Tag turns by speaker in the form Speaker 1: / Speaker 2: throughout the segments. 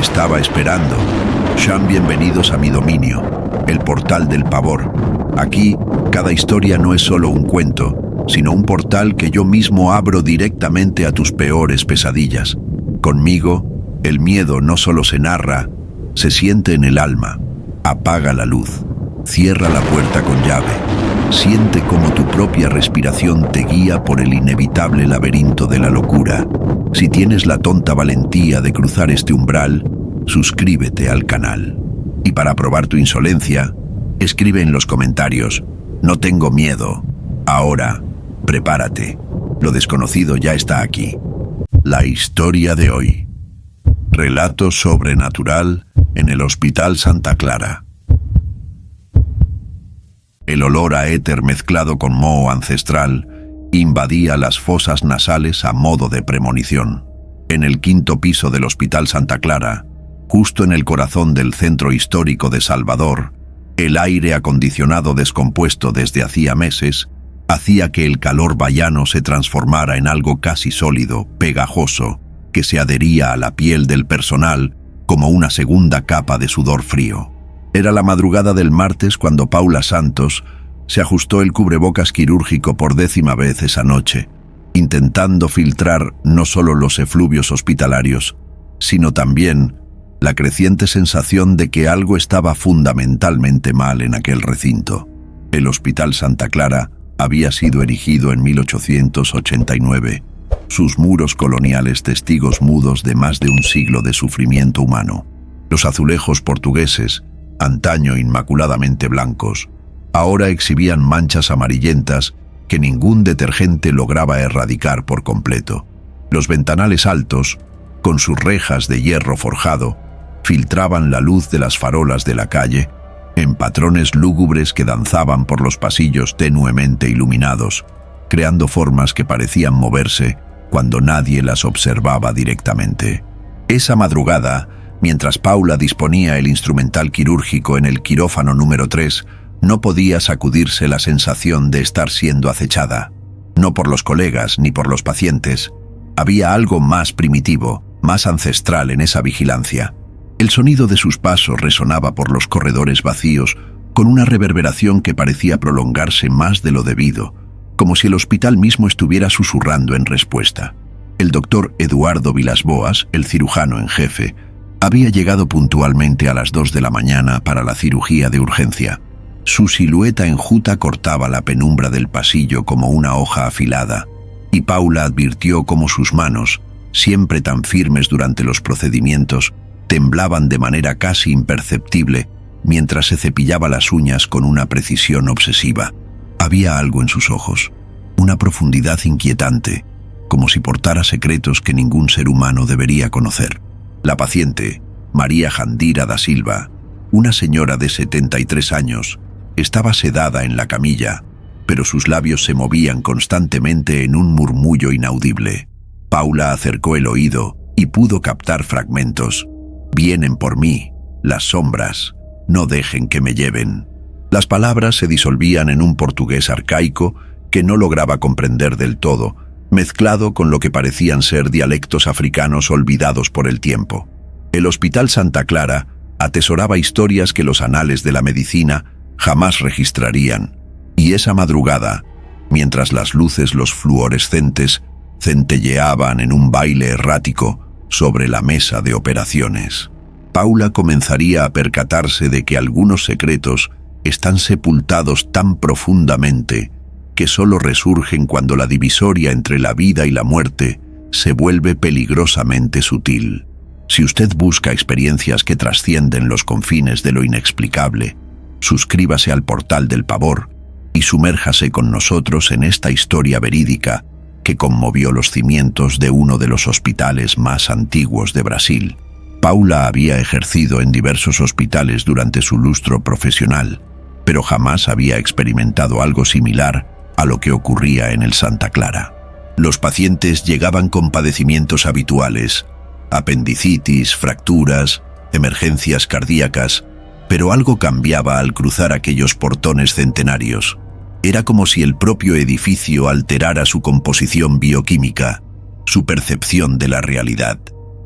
Speaker 1: estaba esperando. Sean bienvenidos a mi dominio, el portal del pavor. Aquí, cada historia no es solo un cuento, sino un portal que yo mismo abro directamente a tus peores pesadillas. Conmigo, el miedo no solo se narra, se siente en el alma. Apaga la luz, cierra la puerta con llave. Siente cómo tu propia respiración te guía por el inevitable laberinto de la locura. Si tienes la tonta valentía de cruzar este umbral, suscríbete al canal. Y para probar tu insolencia, escribe en los comentarios: no tengo miedo. Ahora, prepárate. Lo desconocido ya está aquí. La historia de hoy. Relato sobrenatural en el Hospital Santa Clara. El olor a éter mezclado con moho ancestral invadía las fosas nasales a modo de premonición. En el 5º piso del Hospital Santa Clara, justo en el corazón del centro histórico de Salvador, el aire acondicionado descompuesto desde hacía meses hacía que el calor bayano se transformara en algo casi sólido, pegajoso, que se adhería a la piel del personal como una segunda capa de sudor frío. Era la madrugada del martes cuando Paula Santos se ajustó el cubrebocas quirúrgico por 10ª vez esa noche, intentando filtrar no solo los efluvios hospitalarios, sino también la creciente sensación de que algo estaba fundamentalmente mal en aquel recinto. El Hospital Santa Clara había sido erigido en 1889, sus muros coloniales testigos mudos de más de un siglo de sufrimiento humano. Los azulejos portugueses, antaño inmaculadamente blancos, ahora exhibían manchas amarillentas que ningún detergente lograba erradicar por completo. Los ventanales altos, con sus rejas de hierro forjado, filtraban la luz de las farolas de la calle en patrones lúgubres que danzaban por los pasillos tenuemente iluminados, creando formas que parecían moverse cuando nadie las observaba directamente. Esa madrugada, mientras Paula disponía el instrumental quirúrgico en el quirófano número 3, no podía sacudirse la sensación de estar siendo acechada. No por los colegas ni por los pacientes. Había algo más primitivo, más ancestral en esa vigilancia. El sonido de sus pasos resonaba por los corredores vacíos con una reverberación que parecía prolongarse más de lo debido, como si el hospital mismo estuviera susurrando en respuesta. El doctor Eduardo Vilas-Boas, el cirujano en jefe, había llegado puntualmente a las 2 de la mañana para la cirugía de urgencia. Su silueta enjuta cortaba la penumbra del pasillo como una hoja afilada, y Paula advirtió cómo sus manos, siempre tan firmes durante los procedimientos, temblaban de manera casi imperceptible mientras se cepillaba las uñas con una precisión obsesiva. Había algo en sus ojos, una profundidad inquietante, como si portara secretos que ningún ser humano debería conocer. La paciente, María Jandira da Silva, una señora de 73 años, estaba sedada en la camilla, pero sus labios se movían constantemente en un murmullo inaudible. Paula acercó el oído y pudo captar fragmentos. «Vienen por mí, las sombras, no dejen que me lleven». Las palabras se disolvían en un portugués arcaico que no lograba comprender del todo, mezclado con lo que parecían ser dialectos africanos olvidados por el tiempo. El Hospital Santa Clara atesoraba historias que los anales de la medicina jamás registrarían, y esa madrugada, mientras las luces, los fluorescentes, centelleaban en un baile errático sobre la mesa de operaciones, Paula comenzaría a percatarse de que algunos secretos están sepultados tan profundamente que solo resurgen cuando la divisoria entre la vida y la muerte se vuelve peligrosamente sutil. Si usted busca experiencias que trascienden los confines de lo inexplicable, suscríbase al Portal del Pavor y sumérjase con nosotros en esta historia verídica que conmovió los cimientos de uno de los hospitales más antiguos de Brasil. Paula había ejercido en diversos hospitales durante su lustro profesional, pero jamás había experimentado algo similar a lo que ocurría en el Santa Clara. Los pacientes llegaban con padecimientos habituales, apendicitis, fracturas, emergencias cardíacas, pero algo cambiaba al cruzar aquellos portones centenarios. Era como si el propio edificio alterara su composición bioquímica, su percepción de la realidad.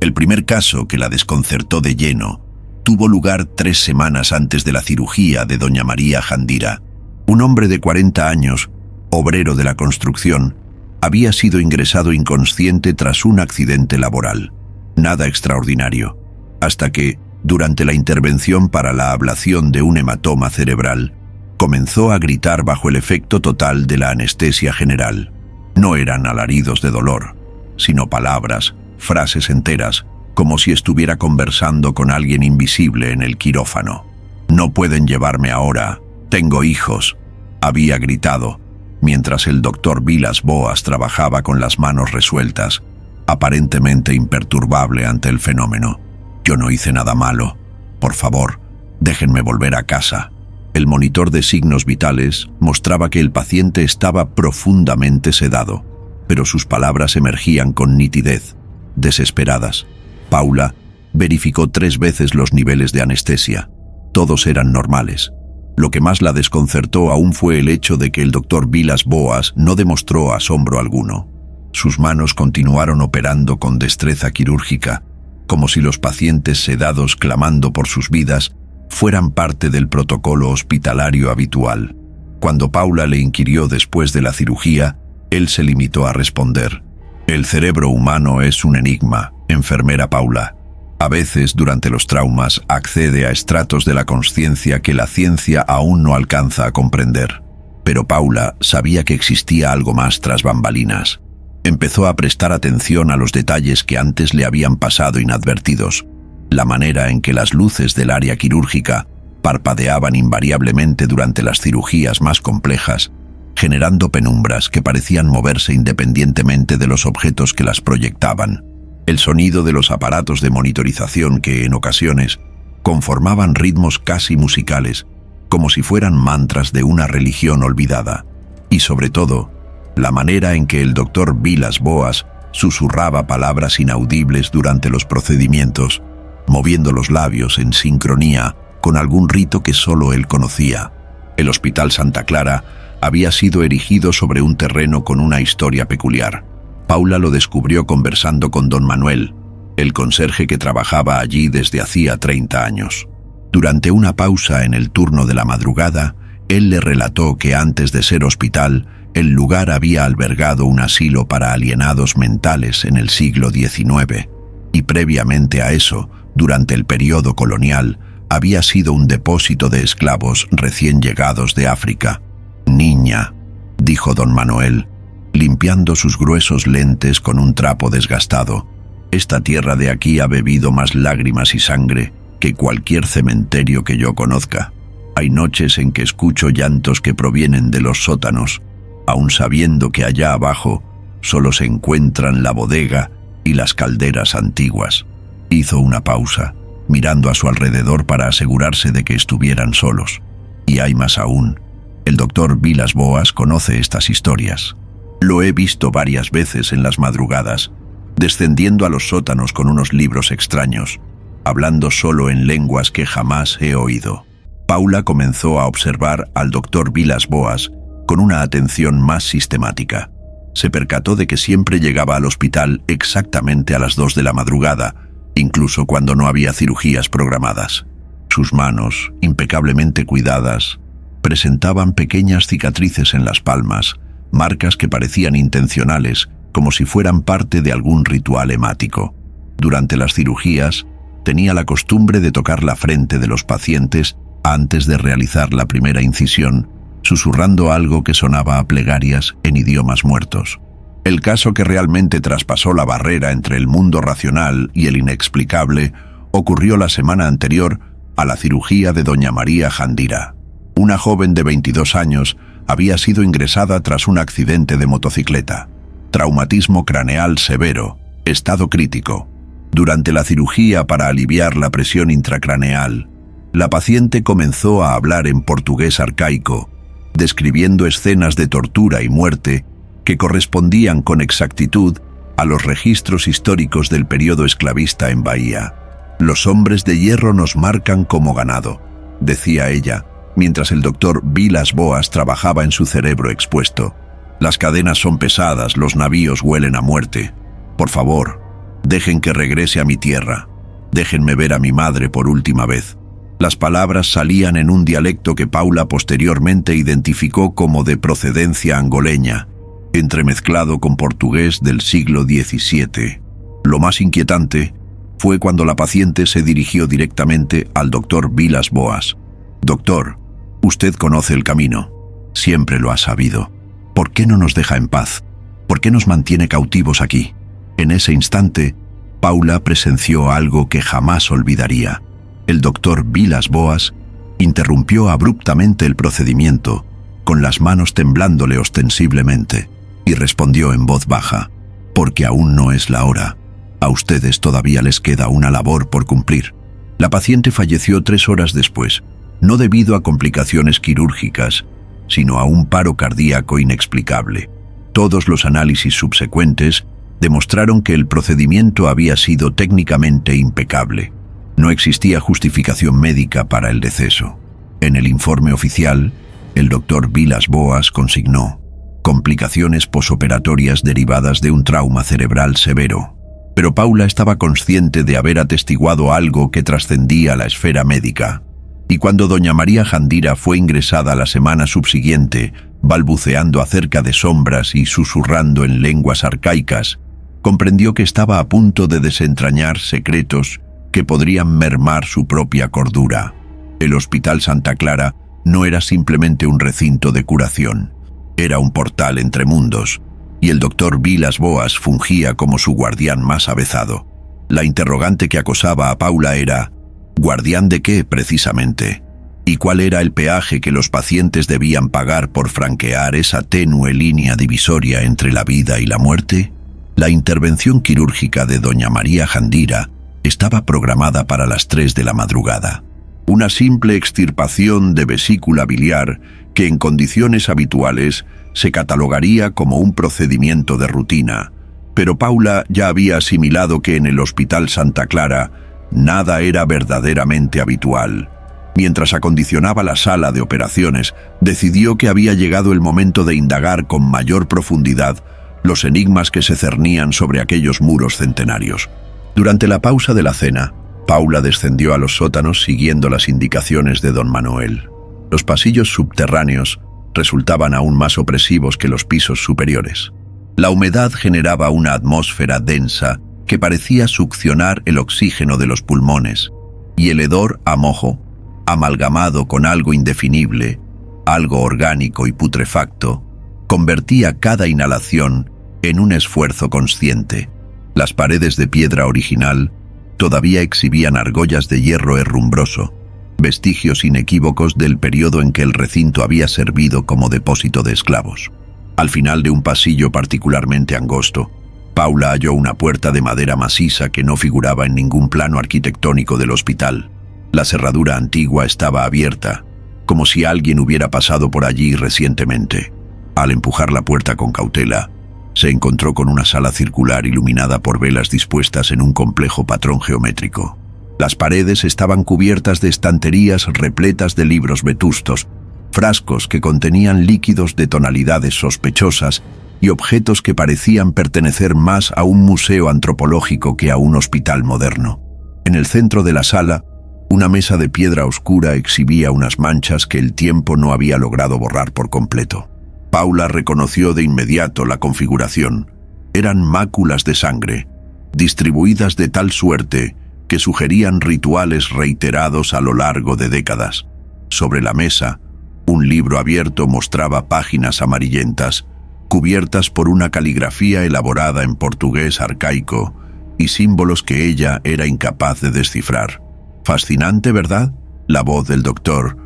Speaker 1: El primer caso, que la desconcertó de lleno, tuvo lugar 3 semanas antes de la cirugía de doña María Jandira. Un hombre de 40 años, obrero de la construcción, había sido ingresado inconsciente tras un accidente laboral. Nada extraordinario, hasta que, durante la intervención para la ablación de un hematoma cerebral, comenzó a gritar bajo el efecto total de la anestesia general. No eran alaridos de dolor, sino palabras, frases enteras, como si estuviera conversando con alguien invisible en el quirófano. «No pueden llevarme ahora, tengo hijos», había gritado, mientras el doctor Vilas Boas trabajaba con las manos resueltas, aparentemente imperturbable ante el fenómeno. «Yo no hice nada malo. Por favor, déjenme volver a casa». El monitor de signos vitales mostraba que el paciente estaba profundamente sedado, pero sus palabras emergían con nitidez, desesperadas. Paula verificó 3 veces los niveles de anestesia. Todos eran normales. Lo que más la desconcertó aún fue el hecho de que el doctor Vilas Boas no demostró asombro alguno. Sus manos continuaron operando con destreza quirúrgica, como si los pacientes sedados clamando por sus vidas fueran parte del protocolo hospitalario habitual. Cuando Paula le inquirió después de la cirugía, él se limitó a responder: «El cerebro humano es un enigma, enfermera Paula. A veces, durante los traumas, accede a estratos de la consciencia que la ciencia aún no alcanza a comprender». Pero Paula sabía que existía algo más tras bambalinas. Empezó a prestar atención a los detalles que antes le habían pasado inadvertidos. La manera en que las luces del área quirúrgica parpadeaban invariablemente durante las cirugías más complejas, generando penumbras que parecían moverse independientemente de los objetos que las proyectaban. El sonido de los aparatos de monitorización que, en ocasiones, conformaban ritmos casi musicales, como si fueran mantras de una religión olvidada. Y sobre todo, la manera en que el doctor Vilas Boas susurraba palabras inaudibles durante los procedimientos, moviendo los labios en sincronía con algún rito que solo él conocía. El Hospital Santa Clara había sido erigido sobre un terreno con una historia peculiar. Paula lo descubrió conversando con don Manuel, el conserje que trabajaba allí desde hacía 30 años. Durante una pausa en el turno de la madrugada, él le relató que antes de ser hospital, el lugar había albergado un asilo para alienados mentales en el siglo XIX, y previamente a eso, durante el periodo colonial, había sido un depósito de esclavos recién llegados de África. «Niña», dijo don Manuel, limpiando sus gruesos lentes con un trapo desgastado, «esta tierra de aquí ha bebido más lágrimas y sangre que cualquier cementerio que yo conozca. Hay noches en que escucho llantos que provienen de los sótanos, aun sabiendo que allá abajo solo se encuentran la bodega y las calderas antiguas». Hizo una pausa, mirando a su alrededor para asegurarse de que estuvieran solos. «Y hay más aún. El doctor Vilas Boas conoce estas historias. Lo he visto varias veces en las madrugadas, descendiendo a los sótanos con unos libros extraños, hablando solo en lenguas que jamás he oído». Paula comenzó a observar al doctor Vilas Boas con una atención más sistemática. Se percató de que siempre llegaba al hospital exactamente a las 2 de la madrugada, incluso cuando no había cirugías programadas. Sus manos, impecablemente cuidadas, presentaban pequeñas cicatrices en las palmas, marcas que parecían intencionales, como si fueran parte de algún ritual hemático. Durante las cirugías, tenía la costumbre de tocar la frente de los pacientes antes de realizar la primera incisión, susurrando algo que sonaba a plegarias en idiomas muertos. El caso que realmente traspasó la barrera entre el mundo racional y el inexplicable ocurrió la semana anterior a la cirugía de doña María Jandira. Una joven de 22 años había sido ingresada tras un accidente de motocicleta. Traumatismo craneal severo, estado crítico. Durante la cirugía para aliviar la presión intracraneal, la paciente comenzó a hablar en portugués arcaico, describiendo escenas de tortura y muerte que correspondían con exactitud a los registros históricos del periodo esclavista en Bahía. «Los hombres de hierro nos marcan como ganado», decía ella, mientras el doctor Vilas Boas trabajaba en su cerebro expuesto. «Las cadenas son pesadas, los navíos huelen a muerte. Por favor, Dejen que regrese a mi tierra. Déjenme ver a mi madre por última vez. Las palabras salían en un dialecto que Paula posteriormente identificó como de procedencia angoleña, entremezclado con portugués del siglo XVII. Lo más inquietante fue cuando la paciente se dirigió directamente al doctor Vilas Boas. «Doctor, usted conoce el camino. Siempre lo ha sabido. ¿Por qué no nos deja en paz? ¿Por qué nos mantiene cautivos aquí?» En ese instante, Paula presenció algo que jamás olvidaría. El doctor Vilas Boas interrumpió abruptamente el procedimiento, con las manos temblándole ostensiblemente, y respondió en voz baja: «Porque aún no es la hora. A ustedes todavía les queda una labor por cumplir». La paciente falleció 3 horas después, no debido a complicaciones quirúrgicas, sino a un paro cardíaco inexplicable. Todos los análisis subsecuentes demostraron que el procedimiento había sido técnicamente impecable. No existía justificación médica para el deceso. En el informe oficial, el doctor Vilas Boas consignó complicaciones posoperatorias derivadas de un trauma cerebral severo. Pero Paula estaba consciente de haber atestiguado algo que trascendía la esfera médica. Y cuando doña María Jandira fue ingresada la semana subsiguiente, balbuceando acerca de sombras y susurrando en lenguas arcaicas, comprendió que estaba a punto de desentrañar secretos que podrían mermar su propia cordura. El Hospital Santa Clara no era simplemente un recinto de curación, era un portal entre mundos, y el doctor Vilas Boas fungía como su guardián más avezado. La interrogante que acosaba a Paula era: ¿guardián de qué, precisamente? ¿Y cuál era el peaje que los pacientes debían pagar por franquear esa tenue línea divisoria entre la vida y la muerte? La intervención quirúrgica de doña María Jandira estaba programada para las 3 de la madrugada. Una simple extirpación de vesícula biliar que en condiciones habituales se catalogaría como un procedimiento de rutina, pero Paula ya había asimilado que en el Hospital Santa Clara nada era verdaderamente habitual. Mientras acondicionaba la sala de operaciones, decidió que había llegado el momento de indagar con mayor profundidad los enigmas que se cernían sobre aquellos muros centenarios. Durante la pausa de la cena, Paula descendió a los sótanos siguiendo las indicaciones de don Manuel. Los pasillos subterráneos resultaban aún más opresivos que los pisos superiores. La humedad generaba una atmósfera densa que parecía succionar el oxígeno de los pulmones, y el hedor a mojo, amalgamado con algo indefinible, algo orgánico y putrefacto, convertía cada inhalación en un esfuerzo consciente. Las paredes de piedra original todavía exhibían argollas de hierro herrumbroso, vestigios inequívocos del periodo en que el recinto había servido como depósito de esclavos. Al final de un pasillo particularmente angosto, Paula halló una puerta de madera maciza que no figuraba en ningún plano arquitectónico del hospital. La cerradura antigua estaba abierta, como si alguien hubiera pasado por allí recientemente. Al empujar la puerta con cautela, se encontró con una sala circular iluminada por velas dispuestas en un complejo patrón geométrico. Las paredes estaban cubiertas de estanterías repletas de libros vetustos, frascos que contenían líquidos de tonalidades sospechosas y objetos que parecían pertenecer más a un museo antropológico que a un hospital moderno. En el centro de la sala, una mesa de piedra oscura exhibía unas manchas que el tiempo no había logrado borrar por completo. Paula reconoció de inmediato la configuración. Eran máculas de sangre, distribuidas de tal suerte que sugerían rituales reiterados a lo largo de décadas. Sobre la mesa, un libro abierto mostraba páginas amarillentas, cubiertas por una caligrafía elaborada en portugués arcaico y símbolos que ella era incapaz de descifrar. Fascinante, ¿verdad? La voz del doctor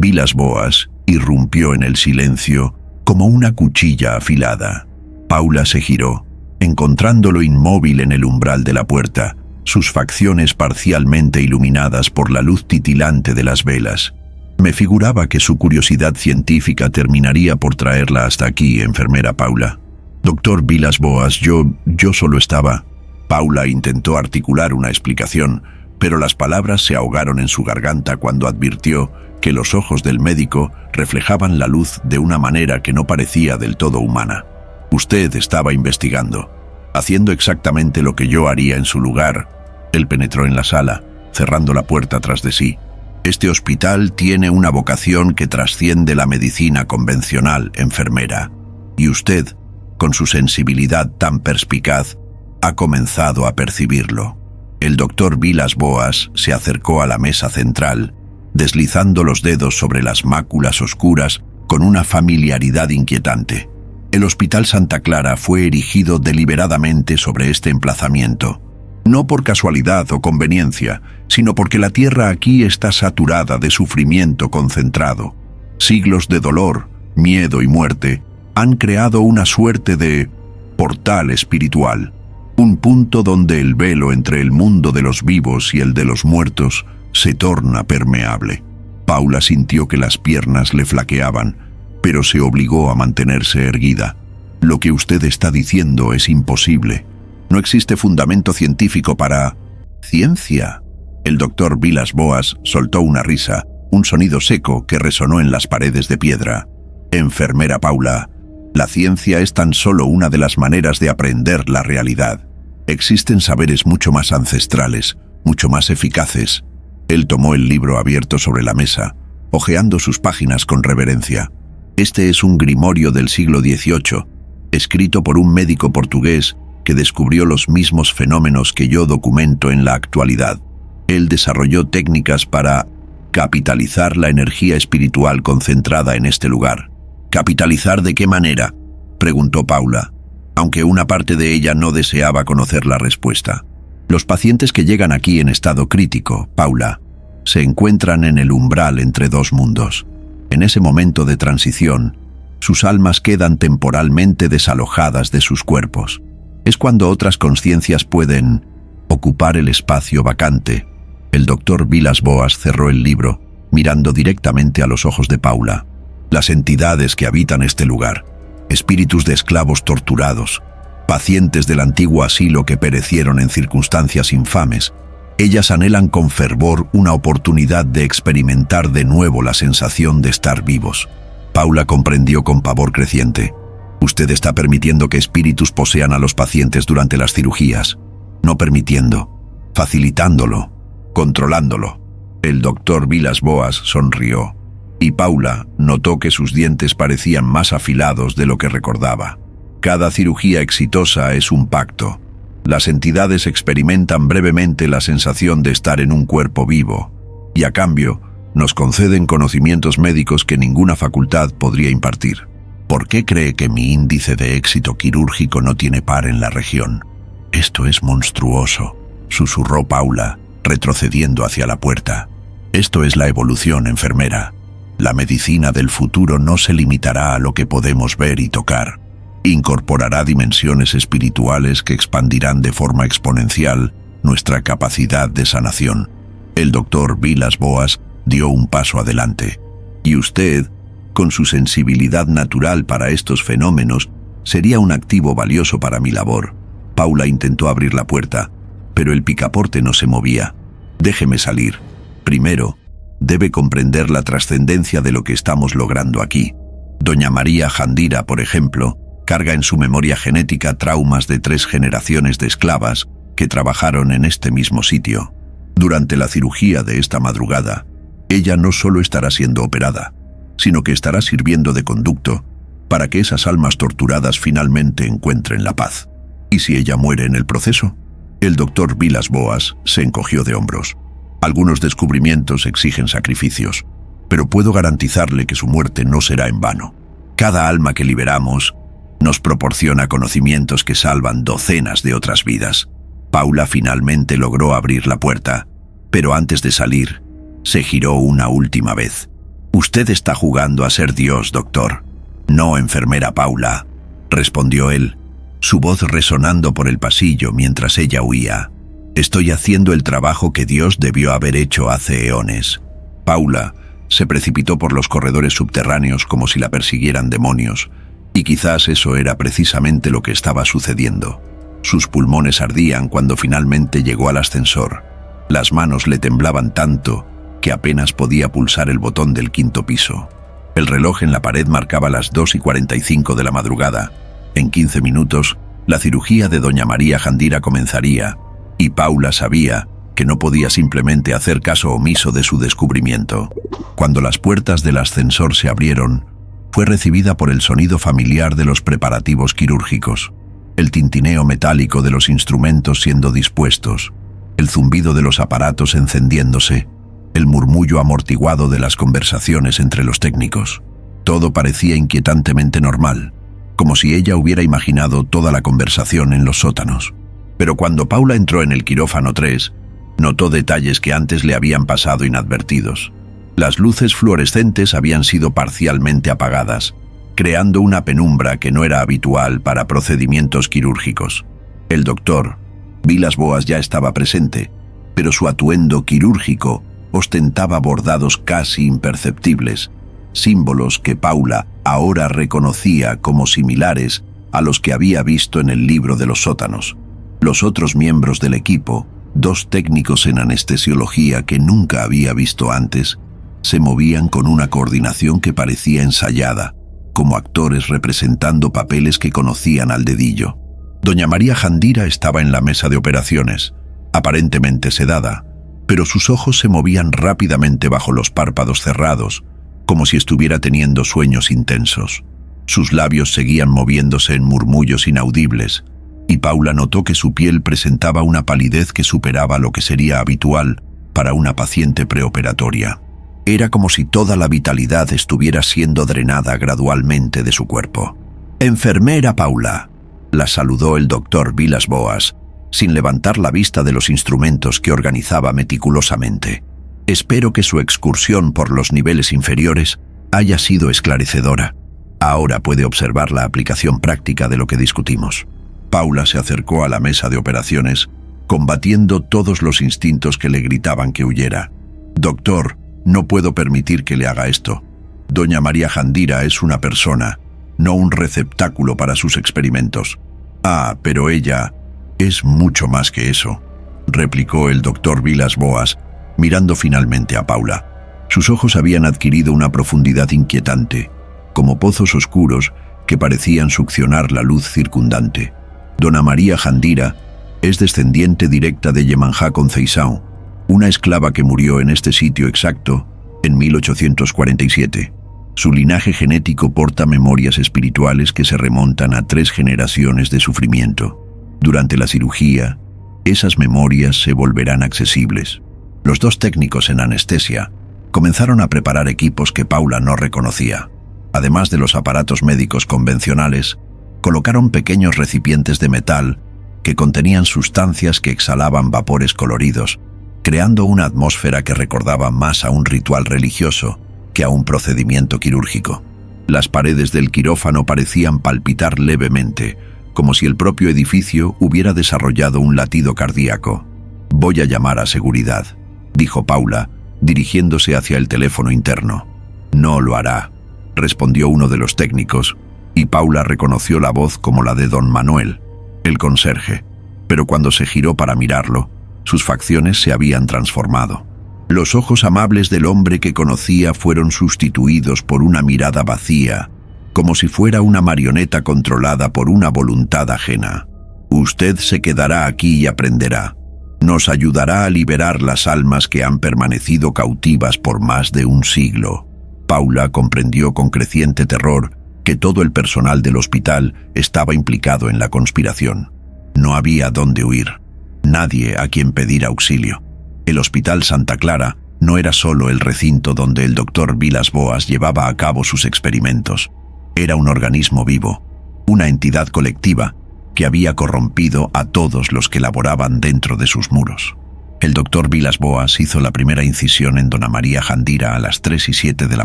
Speaker 1: Vilas Boas irrumpió en el silencio como una cuchilla afilada. Paula se giró, encontrándolo inmóvil en el umbral de la puerta, sus facciones parcialmente iluminadas por la luz titilante de las velas. Me figuraba que su curiosidad científica terminaría por traerla hasta aquí, enfermera Paula. Doctor Vilas Boas, yo solo estaba... Paula intentó articular una explicación, pero las palabras se ahogaron en su garganta cuando advirtió que los ojos del médico reflejaban la luz de una manera que no parecía del todo humana. Usted estaba investigando. haciendo exactamente lo que yo haría en su lugar. Él penetró en la sala, cerrando la puerta tras de sí. Este hospital tiene una vocación que trasciende la medicina convencional, enfermera. Y usted, con su sensibilidad tan perspicaz, ha comenzado a percibirlo. El doctor Villas-Boas se acercó a la mesa central, deslizando los dedos sobre las máculas oscuras con una familiaridad inquietante. El Hospital Santa Clara fue erigido deliberadamente sobre este emplazamiento, no por casualidad o conveniencia, sino porque la tierra aquí está saturada de sufrimiento concentrado. Siglos de dolor, miedo y muerte han creado una suerte de portal espiritual, un punto donde el velo entre el mundo de los vivos y el de los muertos se torna permeable. Paula sintió que las piernas le flaqueaban, pero se obligó a mantenerse erguida. Lo que usted está diciendo es imposible. No existe fundamento científico para... ¿Ciencia? El doctor Villas-Boas soltó una risa, un sonido seco que resonó en las paredes de piedra. Enfermera Paula, la ciencia es tan solo una de las maneras de aprender la realidad. Existen saberes mucho más ancestrales, mucho más eficaces. Él tomó el libro abierto sobre la mesa, hojeando sus páginas con reverencia. Este es un grimorio del siglo XVIII, escrito por un médico portugués que descubrió los mismos fenómenos que yo documento en la actualidad. Él desarrolló técnicas para capitalizar la energía espiritual concentrada en este lugar. ¿Capitalizar de qué manera?, preguntó Paula, aunque una parte de ella no deseaba conocer la respuesta. Los pacientes que llegan aquí en estado crítico, Paula, se encuentran en el umbral entre dos mundos. En ese momento de transición, sus almas quedan temporalmente desalojadas de sus cuerpos. Es cuando otras conciencias pueden ocupar el espacio vacante. El doctor Villas-Boas cerró el libro, mirando directamente a los ojos de Paula. Las entidades que habitan este lugar, espíritus de esclavos torturados, pacientes del antiguo asilo que perecieron en circunstancias infames, ellas anhelan con fervor una oportunidad de experimentar de nuevo la sensación de estar vivos. Paula comprendió con pavor creciente. Usted está permitiendo que espíritus posean a los pacientes durante las cirugías. No permitiendo, facilitándolo, controlándolo. El doctor Villas-Boas sonrió, y Paula notó que sus dientes parecían más afilados de lo que recordaba. Cada cirugía exitosa es un pacto. Las entidades experimentan brevemente la sensación de estar en un cuerpo vivo, y a cambio nos conceden conocimientos médicos que ninguna facultad podría impartir. ¿Por qué cree que mi índice de éxito quirúrgico no tiene par en la región? Esto es monstruoso, susurró Paula, retrocediendo hacia la puerta. Esto es la evolución, enfermera. La medicina del futuro no se limitará a lo que podemos ver y tocar. Incorporará dimensiones espirituales que expandirán de forma exponencial nuestra capacidad de sanación. El doctor Villas-Boas dio un paso adelante. Y usted, con su sensibilidad natural para estos fenómenos, sería un activo valioso para mi labor. Paula intentó abrir la puerta, pero el picaporte no se movía. Déjeme salir. Primero, debe comprender la trascendencia de lo que estamos logrando aquí. Doña María Jandira, por ejemplo, carga en su memoria genética traumas de 3 generaciones de esclavas que trabajaron en este mismo sitio. Durante la cirugía de esta madrugada, ella no solo estará siendo operada, sino que estará sirviendo de conducto para que esas almas torturadas finalmente encuentren la paz. ¿Y si ella muere en el proceso? El doctor Villas-Boas se encogió de hombros. Algunos descubrimientos exigen sacrificios, pero puedo garantizarle que su muerte no será en vano. Cada alma que liberamos nos proporciona conocimientos que salvan docenas de otras vidas. Paula finalmente logró abrir la puerta, pero antes de salir, se giró una última vez. Usted está jugando a ser Dios, doctor. No, enfermera Paula, respondió él, su voz resonando por el pasillo mientras ella huía. Estoy haciendo el trabajo que Dios debió haber hecho hace eones. Paula se precipitó por los corredores subterráneos como si la persiguieran demonios, y quizás eso era precisamente lo que estaba sucediendo. Sus pulmones ardían cuando finalmente llegó al ascensor. Las manos le temblaban tanto que apenas podía pulsar el botón del 5º piso. El reloj en la pared marcaba las 2:45 de la madrugada. En 15 minutos La cirugía de doña María Jandira comenzaría, y Paula sabía que no podía simplemente hacer caso omiso de su descubrimiento. Cuando las puertas del ascensor se abrieron, fue recibida por el sonido familiar de los preparativos quirúrgicos, el tintineo metálico de los instrumentos siendo dispuestos, el zumbido de los aparatos encendiéndose, el murmullo amortiguado de las conversaciones entre los técnicos. Todo parecía inquietantemente normal, como si ella hubiera imaginado toda la conversación en los sótanos. Pero cuando Paula entró en el quirófano 3, notó detalles que antes le habían pasado inadvertidos. Las luces fluorescentes habían sido parcialmente apagadas, creando una penumbra que no era habitual para procedimientos quirúrgicos. El doctor Vilas Boas ya estaba presente, pero su atuendo quirúrgico ostentaba bordados casi imperceptibles, símbolos que Paula ahora reconocía como similares a los que había visto en el libro de los sótanos. Los otros miembros del equipo, 2 técnicos en anestesiología que nunca había visto antes, se movían con una coordinación que parecía ensayada, como actores representando papeles que conocían al dedillo. Doña María Jandira estaba en la mesa de operaciones, aparentemente sedada, pero sus ojos se movían rápidamente bajo los párpados cerrados, como si estuviera teniendo sueños intensos. Sus labios seguían moviéndose en murmullos inaudibles, y Paula notó que su piel presentaba una palidez que superaba lo que sería habitual para una paciente preoperatoria. Era como si toda la vitalidad estuviera siendo drenada gradualmente de su cuerpo. «Enfermera Paula», la saludó el doctor Vilas Boas, sin levantar la vista de los instrumentos que organizaba meticulosamente. «Espero que su excursión por los niveles inferiores haya sido esclarecedora. Ahora puede observar la aplicación práctica de lo que discutimos». Paula se acercó a la mesa de operaciones, combatiendo todos los instintos que le gritaban que huyera. «Doctor, no puedo permitir que le haga esto. Doña María Jandira es una persona, no un receptáculo para sus experimentos». «Ah, pero ella es mucho más que eso», replicó el doctor Vilas Boas, mirando finalmente a Paula. Sus ojos habían adquirido una profundidad inquietante, como pozos oscuros que parecían succionar la luz circundante. Dona María Jandira es descendiente directa de Yemanjá Conceição, una esclava que murió en este sitio exacto en 1847. Su linaje genético porta memorias espirituales que se remontan a 3 generaciones de sufrimiento. Durante la cirugía, esas memorias se volverán accesibles. Los 2 técnicos en anestesia comenzaron a preparar equipos que Paula no reconocía. Además de los aparatos médicos convencionales, colocaron pequeños recipientes de metal que contenían sustancias que exhalaban vapores coloridos, creando una atmósfera que recordaba más a un ritual religioso que a un procedimiento quirúrgico. Las paredes del quirófano parecían palpitar levemente, como si el propio edificio hubiera desarrollado un latido cardíaco. «Voy a llamar a seguridad», dijo Paula, dirigiéndose hacia el teléfono interno. «No lo hará», respondió uno de los técnicos, y Paula reconoció la voz como la de don Manuel, el conserje, pero cuando se giró para mirarlo, sus facciones se habían transformado. Los ojos amables del hombre que conocía fueron sustituidos por una mirada vacía, como si fuera una marioneta controlada por una voluntad ajena. «Usted se quedará aquí y aprenderá. Nos ayudará a liberar las almas que han permanecido cautivas por más de un siglo». Paula comprendió con creciente terror que todo el personal del hospital estaba implicado en la conspiración. No había dónde huir, nadie a quien pedir auxilio. El Hospital Santa Clara no era solo el recinto donde el doctor Vilas Boas llevaba a cabo sus experimentos. Era un organismo vivo, una entidad colectiva que había corrompido a todos los que laboraban dentro de sus muros. El doctor Vilas Boas hizo la primera incisión en Dona María Jandira a las 3:07 de la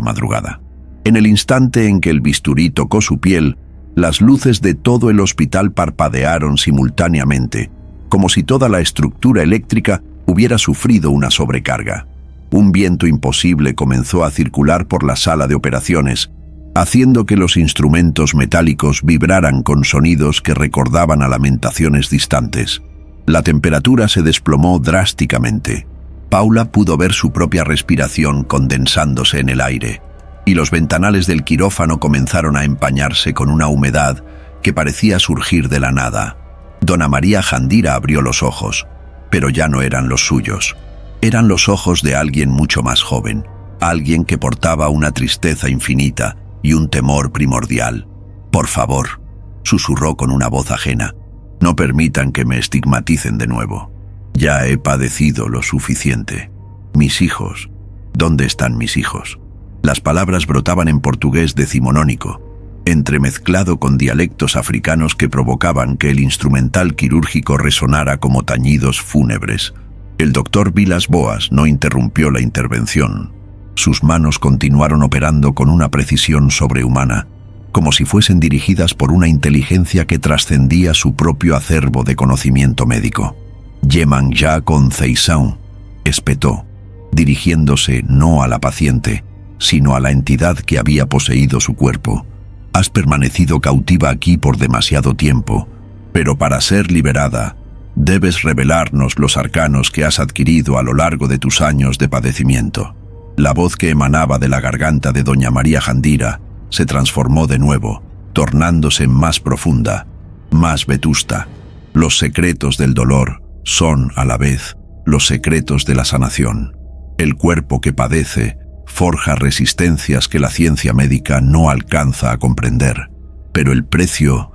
Speaker 1: madrugada. En el instante en que el bisturí tocó su piel, las luces de todo el hospital parpadearon simultáneamente, como si toda la estructura eléctrica hubiera sufrido una sobrecarga. Un viento imposible comenzó a circular por la sala de operaciones, haciendo que los instrumentos metálicos vibraran con sonidos que recordaban a lamentaciones distantes. La temperatura se desplomó drásticamente. Paula pudo ver su propia respiración condensándose en el aire, y los ventanales del quirófano comenzaron a empañarse con una humedad que parecía surgir de la nada. Dona María Jandira abrió los ojos, pero ya no eran los suyos. Eran los ojos de alguien mucho más joven, alguien que portaba una tristeza infinita y un temor primordial. «Por favor», susurró con una voz ajena, «no permitan que me estigmaticen de nuevo. Ya he padecido lo suficiente. Mis hijos, ¿dónde están mis hijos?». Las palabras brotaban en portugués decimonónico, entremezclado con dialectos africanos que provocaban que el instrumental quirúrgico resonara como tañidos fúnebres. El doctor Vilas Boas no interrumpió la intervención. Sus manos continuaron operando con una precisión sobrehumana, como si fuesen dirigidas por una inteligencia que trascendía su propio acervo de conocimiento médico. «Yemanja Conceição», espetó, dirigiéndose no a la paciente, sino a la entidad que había poseído su cuerpo. «Has permanecido cautiva aquí por demasiado tiempo, pero para ser liberada, debes revelarnos los arcanos que has adquirido a lo largo de tus años de padecimiento». La voz que emanaba de la garganta de doña María Jandira se transformó de nuevo, tornándose más profunda, más vetusta. Los secretos del dolor son, a la vez, los secretos de la sanación. El cuerpo que padece forja resistencias que la ciencia médica no alcanza a comprender. Pero el precio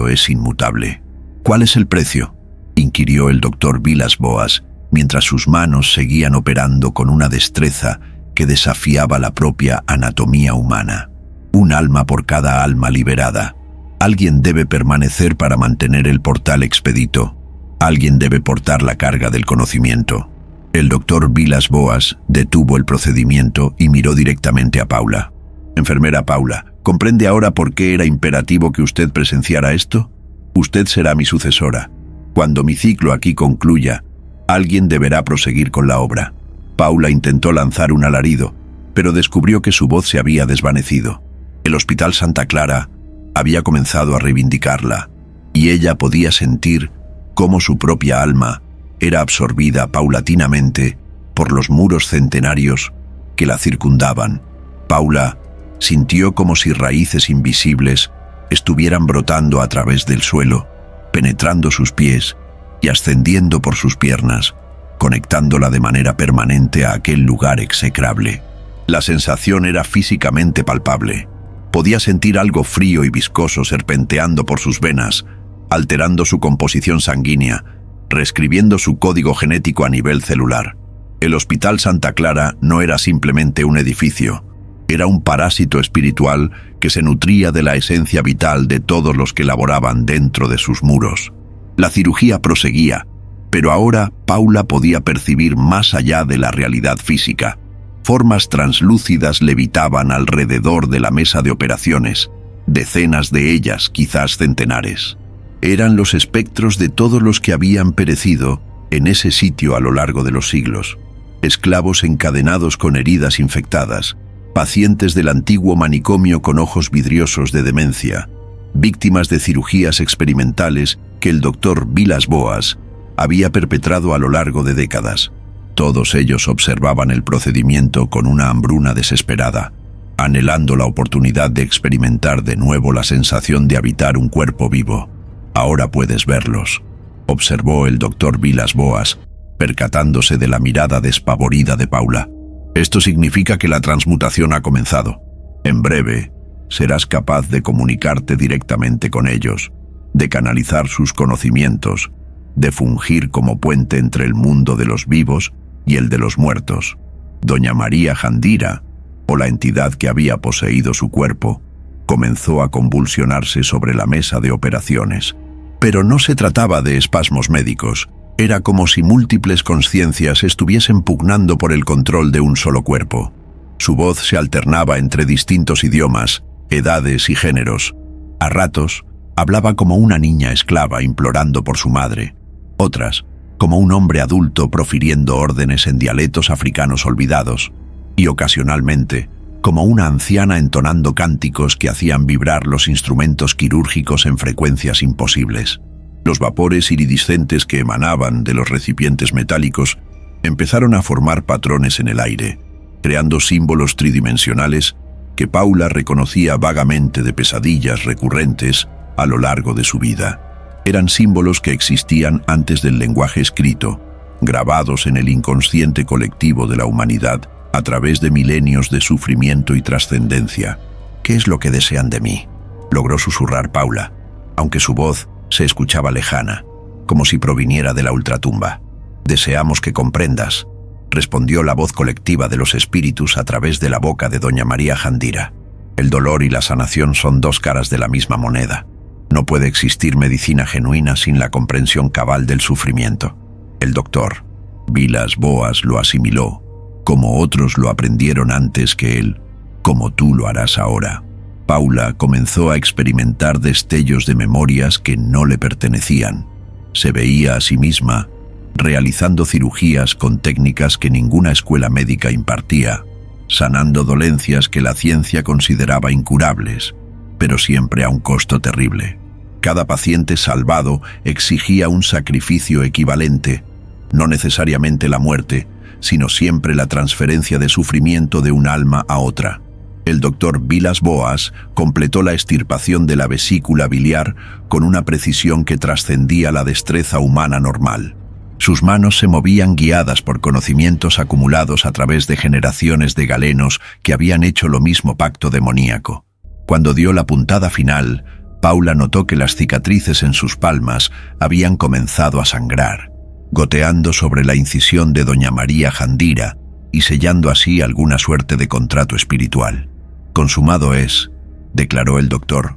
Speaker 1: es inmutable. «¿Cuál es el precio?», inquirió el doctor Vilas Boas, mientras sus manos seguían operando con una destreza que desafiaba la propia anatomía humana. «Un alma por cada alma liberada. Alguien debe permanecer para mantener el portal expedito. Alguien debe portar la carga del conocimiento». El doctor Vilas Boas detuvo el procedimiento y miró directamente a Paula. «Enfermera Paula, ¿comprende ahora por qué era imperativo que usted presenciara esto? Usted será mi sucesora. Cuando mi ciclo aquí concluya, alguien deberá proseguir con la obra». Paula intentó lanzar un alarido, pero descubrió que su voz se había desvanecido. El Hospital Santa Clara había comenzado a reivindicarla, y ella podía sentir cómo su propia alma era absorbida paulatinamente por los muros centenarios que la circundaban. Paula sintió como si raíces invisibles estuvieran brotando a través del suelo, penetrando sus pies y ascendiendo por sus piernas, conectándola de manera permanente a aquel lugar execrable. La sensación era físicamente palpable. Podía sentir algo frío y viscoso serpenteando por sus venas, alterando su composición sanguínea, reescribiendo su código genético a nivel celular. El Hospital Santa Clara no era simplemente un edificio, era un parásito espiritual que se nutría de la esencia vital de todos los que laboraban dentro de sus muros. La cirugía proseguía, pero ahora Paula podía percibir más allá de la realidad física. Formas translúcidas levitaban alrededor de la mesa de operaciones, decenas de ellas, quizás centenares. Eran los espectros de todos los que habían perecido en ese sitio a lo largo de los siglos. Esclavos encadenados con heridas infectadas, pacientes del antiguo manicomio con ojos vidriosos de demencia, víctimas de cirugías experimentales que el doctor Vilas Boas había perpetrado a lo largo de décadas. Todos ellos observaban el procedimiento con una hambruna desesperada, anhelando la oportunidad de experimentar de nuevo la sensación de habitar un cuerpo vivo. «Ahora puedes verlos», observó el doctor Vilas Boas, percatándose de la mirada despavorida de Paula. «Esto significa que la transmutación ha comenzado. En breve, serás capaz de comunicarte directamente con ellos, de canalizar sus conocimientos, de fungir como puente entre el mundo de los vivos y el de los muertos». Doña María Jandira, o la entidad que había poseído su cuerpo, comenzó a convulsionarse sobre la mesa de operaciones. Pero no se trataba de espasmos médicos. Era como si múltiples conciencias estuviesen pugnando por el control de un solo cuerpo. Su voz se alternaba entre distintos idiomas, edades y géneros. A ratos, hablaba como una niña esclava implorando por su madre. Otras, como un hombre adulto profiriendo órdenes en dialectos africanos olvidados. Y ocasionalmente, como una anciana entonando cánticos que hacían vibrar los instrumentos quirúrgicos en frecuencias imposibles. Los vapores iridiscentes que emanaban de los recipientes metálicos empezaron a formar patrones en el aire, creando símbolos tridimensionales que Paula reconocía vagamente de pesadillas recurrentes a lo largo de su vida. Eran símbolos que existían antes del lenguaje escrito, grabados en el inconsciente colectivo de la humanidad a través de milenios de sufrimiento y trascendencia. «¿Qué es lo que desean de mí?», logró susurrar Paula, aunque su voz se escuchaba lejana, como si proviniera de la ultratumba. «Deseamos que comprendas», respondió la voz colectiva de los espíritus a través de la boca de doña María Jandira. «El dolor y la sanación son dos caras de la misma moneda. No puede existir medicina genuina sin la comprensión cabal del sufrimiento». El doctor Vilas Boas lo asimiló, como otros lo aprendieron antes que él, como tú lo harás ahora. Paula comenzó a experimentar destellos de memorias que no le pertenecían. Se veía a sí misma realizando cirugías con técnicas que ninguna escuela médica impartía, sanando dolencias que la ciencia consideraba incurables, pero siempre a un costo terrible. Cada paciente salvado exigía un sacrificio equivalente, no necesariamente la muerte, sino siempre la transferencia de sufrimiento de un alma a otra. El doctor Vilas Boas completó la extirpación de la vesícula biliar con una precisión que trascendía la destreza humana normal. Sus manos se movían guiadas por conocimientos acumulados a través de generaciones de galenos que habían hecho lo mismo pacto demoníaco. Cuando dio la puntada final, Paula notó que las cicatrices en sus palmas habían comenzado a sangrar, goteando sobre la incisión de doña María Jandira y sellando así alguna suerte de contrato espiritual. «Consumado es», declaró el doctor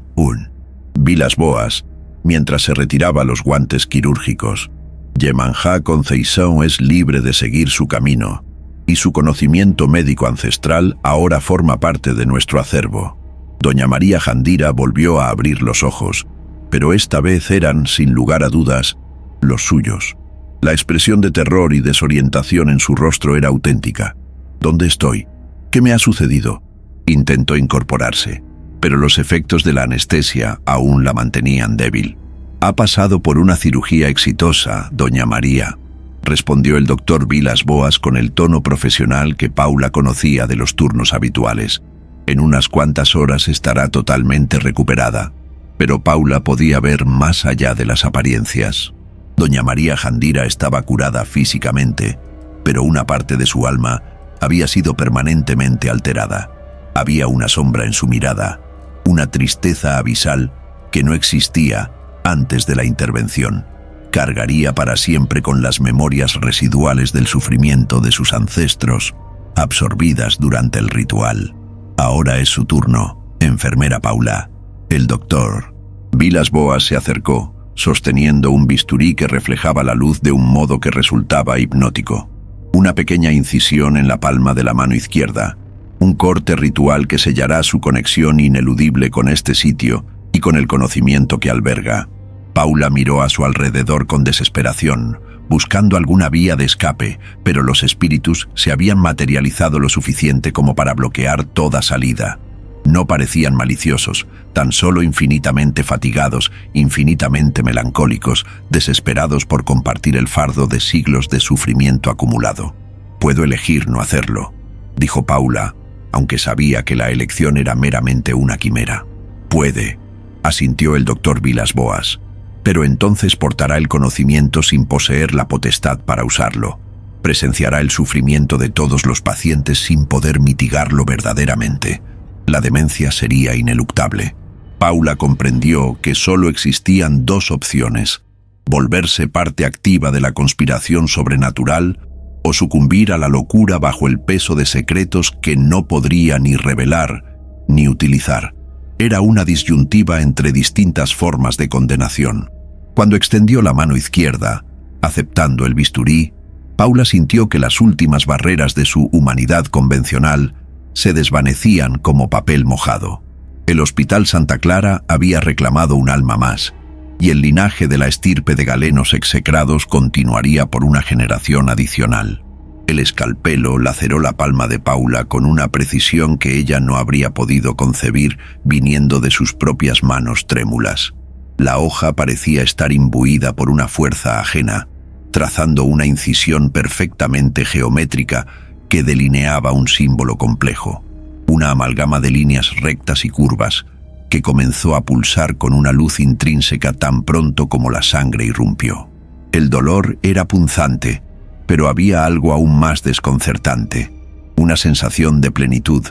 Speaker 1: Vilas Boas, mientras se retiraba los guantes quirúrgicos. «Yemanjá Conceição es libre de seguir su camino, y su conocimiento médico ancestral ahora forma parte de nuestro acervo». Doña María Jandira volvió a abrir los ojos, pero esta vez eran, sin lugar a dudas, los suyos. La expresión de terror y desorientación en su rostro era auténtica. «¿Dónde estoy? ¿Qué me ha sucedido?». Intentó incorporarse, pero los efectos de la anestesia aún la mantenían débil. «Ha pasado por una cirugía exitosa, doña María», respondió el doctor Vilas Boas con el tono profesional que Paula conocía de los turnos habituales. «En unas cuantas horas estará totalmente recuperada». Pero Paula podía ver más allá de las apariencias. Doña María Jandira estaba curada físicamente, pero una parte de su alma había sido permanentemente alterada. Había una sombra en su mirada, una tristeza abisal que no existía antes de la intervención. Cargaría para siempre con las memorias residuales del sufrimiento de sus ancestros, absorbidas durante el ritual. «Ahora es su turno, enfermera Paula». El doctor Vilas Boas se acercó, sosteniendo un bisturí que reflejaba la luz de un modo que resultaba hipnótico. Una pequeña incisión en la palma de la mano izquierda, un corte ritual que sellará su conexión ineludible con este sitio y con el conocimiento que alberga. Paula miró a su alrededor con desesperación, buscando alguna vía de escape, pero los espíritus se habían materializado lo suficiente como para bloquear toda salida. No parecían maliciosos, tan solo infinitamente fatigados, infinitamente melancólicos, desesperados por compartir el fardo de siglos de sufrimiento acumulado. «Puedo elegir no hacerlo», dijo Paula, aunque sabía que la elección era meramente una quimera. «Puede», asintió el doctor Vilas Boas, «pero entonces portará el conocimiento sin poseer la potestad para usarlo. Presenciará el sufrimiento de todos los pacientes sin poder mitigarlo verdaderamente. La demencia sería ineluctable». Paula comprendió que solo existían dos opciones: volverse parte activa de la conspiración sobrenatural o sucumbir a la locura bajo el peso de secretos que no podría ni revelar ni utilizar. Era una disyuntiva entre distintas formas de condenación. Cuando extendió la mano izquierda, aceptando el bisturí, Paula sintió que las últimas barreras de su humanidad convencional se desvanecían como papel mojado. El Hospital Santa Clara había reclamado un alma más, y el linaje de la estirpe de galenos execrados continuaría por una generación adicional. El escalpelo laceró la palma de Paula con una precisión que ella no habría podido concebir viniendo de sus propias manos trémulas. La hoja parecía estar imbuida por una fuerza ajena, trazando una incisión perfectamente geométrica que delineaba un símbolo complejo, una amalgama de líneas rectas y curvas que comenzó a pulsar con una luz intrínseca tan pronto como la sangre irrumpió. El dolor era punzante, pero había algo aún más desconcertante, una sensación de plenitud,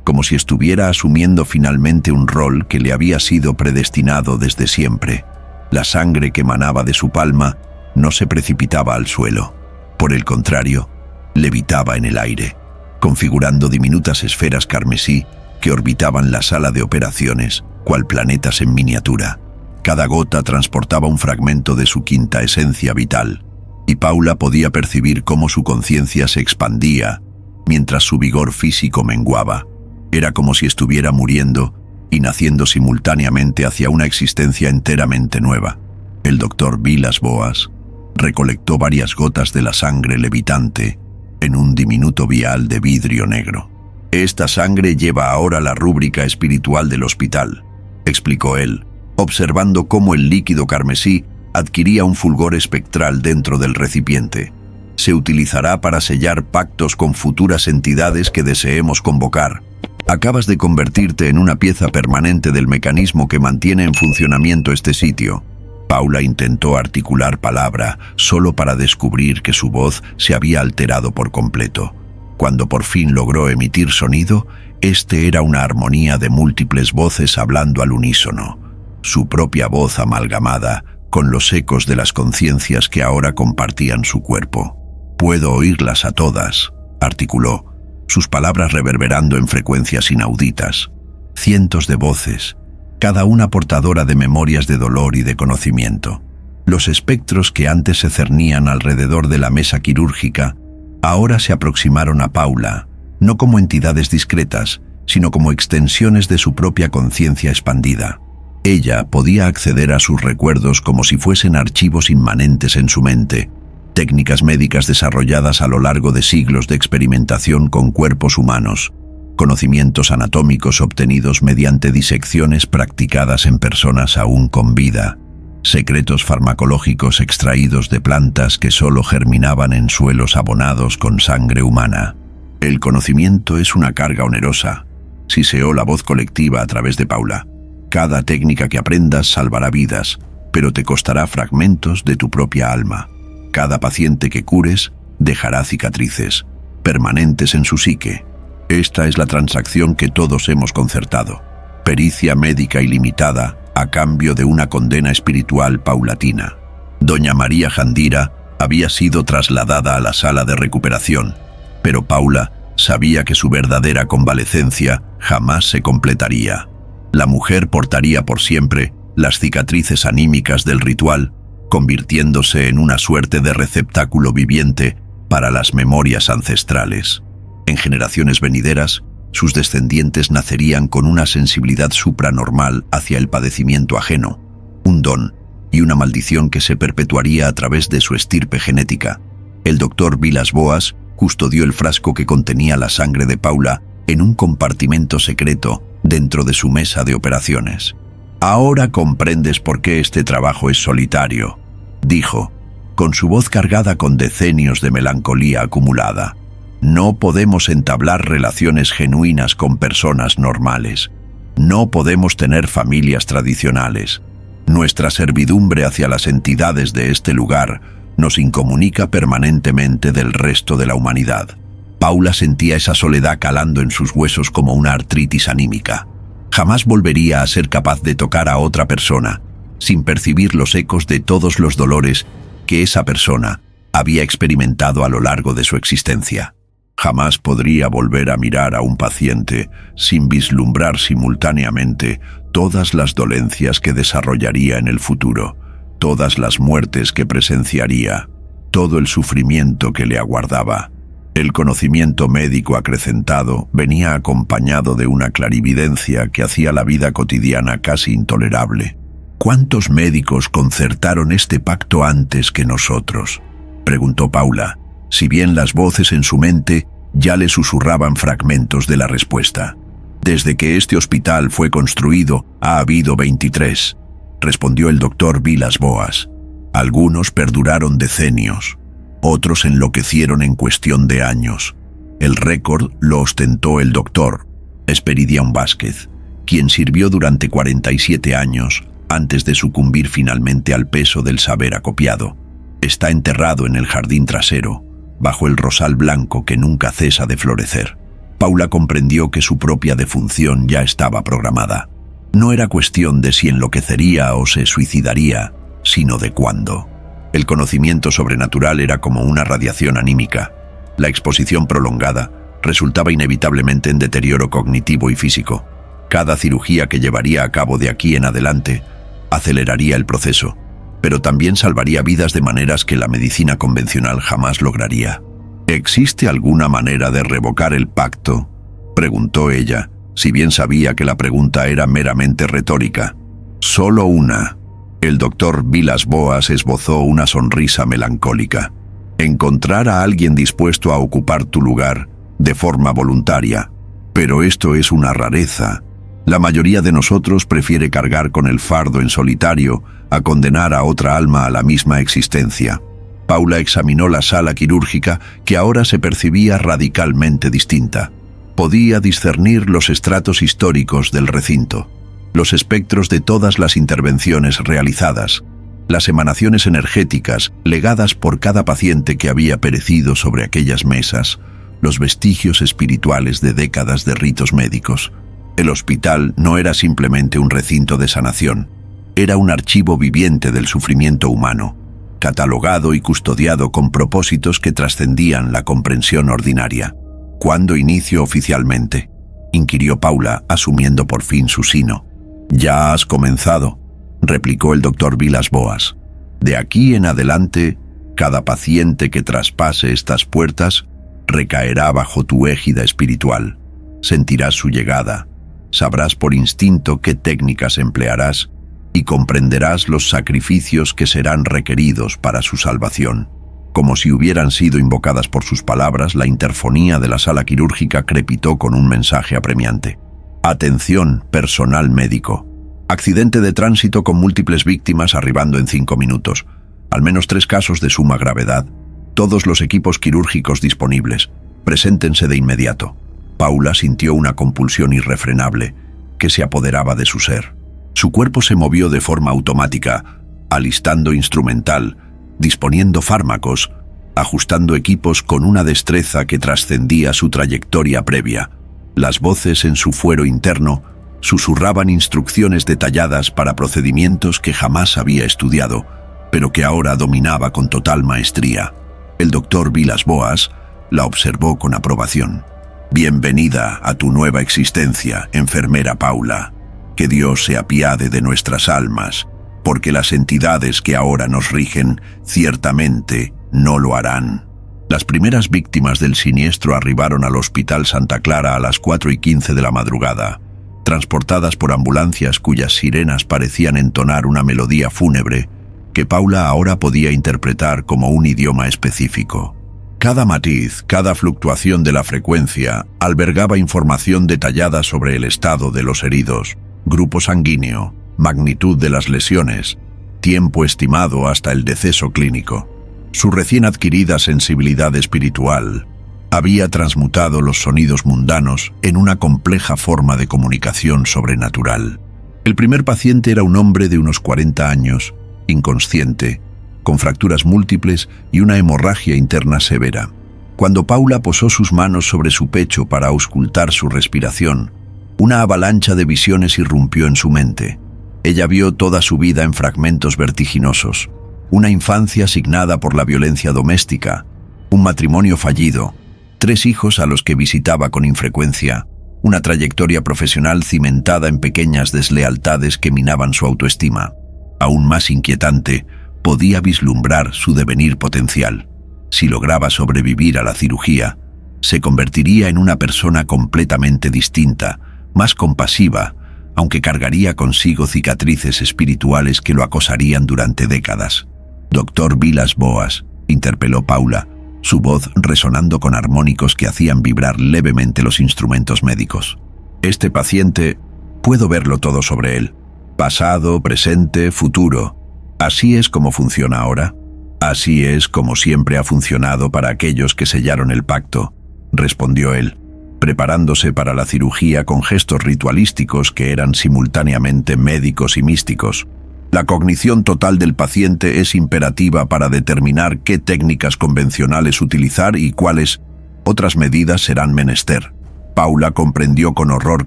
Speaker 1: como si estuviera asumiendo finalmente un rol que le había sido predestinado desde siempre. La sangre que emanaba de su palma no se precipitaba al suelo. Por el contrario, levitaba en el aire, configurando diminutas esferas carmesí que orbitaban la sala de operaciones, cual planetas en miniatura. Cada gota transportaba un fragmento de su quinta esencia vital, y Paula podía percibir cómo su conciencia se expandía mientras su vigor físico menguaba. Era como si estuviera muriendo y naciendo simultáneamente hacia una existencia enteramente nueva. El doctor Vilas Boas recolectó varias gotas de la sangre levitante en un diminuto vial de vidrio negro. «Esta sangre lleva ahora la rúbrica espiritual del hospital», explicó él, observando cómo el líquido carmesí adquiría un fulgor espectral dentro del recipiente. «Se utilizará para sellar pactos con futuras entidades que deseemos convocar. Acabas de convertirte en una pieza permanente del mecanismo que mantiene en funcionamiento este sitio». Paula intentó articular palabra, solo para descubrir que su voz se había alterado por completo. Cuando por fin logró emitir sonido, este era una armonía de múltiples voces hablando al unísono, su propia voz amalgamada con los ecos de las conciencias que ahora compartían su cuerpo. «Puedo oírlas a todas», articuló, sus palabras reverberando en frecuencias inauditas. Cientos de voces, cada una portadora de memorias de dolor y de conocimiento. Los espectros que antes se cernían alrededor de la mesa quirúrgica ahora se aproximaron a Paula, no como entidades discretas, sino como extensiones de su propia conciencia expandida. Ella podía acceder a sus recuerdos como si fuesen archivos inmanentes en su mente, técnicas médicas desarrolladas a lo largo de siglos de experimentación con cuerpos humanos, conocimientos anatómicos obtenidos mediante disecciones practicadas en personas aún con vida, secretos farmacológicos extraídos de plantas que solo germinaban en suelos abonados con sangre humana. «El conocimiento es una carga onerosa», siseó la voz colectiva a través de Paula. «Cada técnica que aprendas salvará vidas, pero te costará fragmentos de tu propia alma. Cada paciente que cures dejará cicatrices, permanentes en su psique. Esta es la transacción que todos hemos concertado. Pericia médica ilimitada a cambio de una condena espiritual paulatina». Doña María Jandira había sido trasladada a la sala de recuperación, pero Paula sabía que su verdadera convalecencia jamás se completaría. La mujer portaría por siempre las cicatrices anímicas del ritual, convirtiéndose en una suerte de receptáculo viviente para las memorias ancestrales. En generaciones venideras, sus descendientes nacerían con una sensibilidad supranormal hacia el padecimiento ajeno, un don y una maldición que se perpetuaría a través de su estirpe genética. El doctor Vilas Boas custodió el frasco que contenía la sangre de Paula en un compartimento secreto dentro de su mesa de operaciones. «Ahora comprendes por qué este trabajo es solitario», dijo, con su voz cargada con decenios de melancolía acumulada. «No podemos entablar relaciones genuinas con personas normales. No podemos tener familias tradicionales. Nuestra servidumbre hacia las entidades de este lugar nos incomunica permanentemente del resto de la humanidad». Paula sentía esa soledad calando en sus huesos como una artritis anímica. Jamás volvería a ser capaz de tocar a otra persona sin percibir los ecos de todos los dolores que esa persona había experimentado a lo largo de su existencia. Jamás podría volver a mirar a un paciente sin vislumbrar simultáneamente todas las dolencias que desarrollaría en el futuro, todas las muertes que presenciaría, todo el sufrimiento que le aguardaba. El conocimiento médico acrecentado venía acompañado de una clarividencia que hacía la vida cotidiana casi intolerable. «¿Cuántos médicos concertaron este pacto antes que nosotros?», preguntó Paula, si bien las voces en su mente ya le susurraban fragmentos de la respuesta. «Desde que este hospital fue construido ha habido 23», respondió el doctor Vilas Boas. «Algunos perduraron decenios. Otros enloquecieron en cuestión de años. El récord lo ostentó el doctor Esperidión Vázquez, quien sirvió durante 47 años antes de sucumbir finalmente al peso del saber acopiado. Está enterrado en el jardín trasero, bajo el rosal blanco que nunca cesa de florecer. Paula comprendió que su propia defunción ya estaba programada. No era cuestión de si enloquecería o se suicidaría, sino de cuándo. El conocimiento sobrenatural era como una radiación anímica. La exposición prolongada resultaba inevitablemente en deterioro cognitivo y físico. Cada cirugía que llevaría a cabo de aquí en adelante aceleraría el proceso, pero también salvaría vidas de maneras que la medicina convencional jamás lograría. ¿Existe alguna manera de revocar el pacto?, preguntó ella, si bien sabía que la pregunta era meramente retórica. Solo una. El doctor Villas-Boas esbozó una sonrisa melancólica. Encontrar a alguien dispuesto a ocupar tu lugar de forma voluntaria. Pero esto es una rareza. La mayoría de nosotros prefiere cargar con el fardo en solitario a condenar a otra alma a la misma existencia. Paula examinó la sala quirúrgica, que ahora se percibía radicalmente distinta. Podía discernir los estratos históricos del recinto, los espectros de todas las intervenciones realizadas, las emanaciones energéticas legadas por cada paciente que había perecido sobre aquellas mesas, los vestigios espirituales de décadas de ritos médicos. El hospital no era simplemente un recinto de sanación, era un archivo viviente del sufrimiento humano, catalogado y custodiado con propósitos que trascendían la comprensión ordinaria. ¿Cuándo inicio oficialmente?, inquirió Paula, asumiendo por fin su sino. «Ya has comenzado», replicó el doctor Villas-Boas. «De aquí en adelante, cada paciente que traspase estas puertas recaerá bajo tu égida espiritual. Sentirás su llegada, sabrás por instinto qué técnicas emplearás y comprenderás los sacrificios que serán requeridos para su salvación». Como si hubieran sido invocadas por sus palabras, la interfonía de la sala quirúrgica crepitó con un mensaje apremiante. «Atención, personal médico. Accidente de tránsito con múltiples víctimas arribando en 5 minutos. Al menos 3 casos de suma gravedad. Todos los equipos quirúrgicos disponibles. Preséntense de inmediato». Paula sintió una compulsión irrefrenable que se apoderaba de su ser. Su cuerpo se movió de forma automática, alistando instrumental, disponiendo fármacos, ajustando equipos con una destreza que trascendía su trayectoria previa. Las voces en su fuero interno susurraban instrucciones detalladas para procedimientos que jamás había estudiado, pero que ahora dominaba con total maestría. El doctor Villas-Boas la observó con aprobación. «Bienvenida a tu nueva existencia, enfermera Paula. Que Dios se apiade de nuestras almas, porque las entidades que ahora nos rigen ciertamente no lo harán». Las primeras víctimas del siniestro arribaron al Hospital Santa Clara a las 4:15 de la madrugada, transportadas por ambulancias cuyas sirenas parecían entonar una melodía fúnebre que Paula ahora podía interpretar como un idioma específico. Cada matiz, cada fluctuación de la frecuencia albergaba información detallada sobre el estado de los heridos, grupo sanguíneo, magnitud de las lesiones, tiempo estimado hasta el deceso clínico. Su recién adquirida sensibilidad espiritual había transmutado los sonidos mundanos en una compleja forma de comunicación sobrenatural. El primer paciente era un hombre de unos 40 años, inconsciente, con fracturas múltiples y una hemorragia interna severa. Cuando Paula posó sus manos sobre su pecho para auscultar su respiración, una avalancha de visiones irrumpió en su mente. Ella vio toda su vida en fragmentos vertiginosos, una infancia asignada por la violencia doméstica, un matrimonio fallido, 3 hijos a los que visitaba con infrecuencia, una trayectoria profesional cimentada en pequeñas deslealtades que minaban su autoestima. Aún más inquietante, podía vislumbrar su devenir potencial. Si lograba sobrevivir a la cirugía, se convertiría en una persona completamente distinta, más compasiva, aunque cargaría consigo cicatrices espirituales que lo acosarían durante décadas. «Doctor Villas-Boas», interpeló Paula, su voz resonando con armónicos que hacían vibrar levemente los instrumentos médicos. «Este paciente, puedo verlo todo sobre él. Pasado, presente, futuro. ¿Así es como funciona ahora?». «Así es como siempre ha funcionado para aquellos que sellaron el pacto», respondió él. preparándose para la cirugía con gestos ritualísticos que eran simultáneamente médicos y místicos. La cognición total del paciente es imperativa para determinar qué técnicas convencionales utilizar y cuáles otras medidas serán menester. Paula comprendió con horror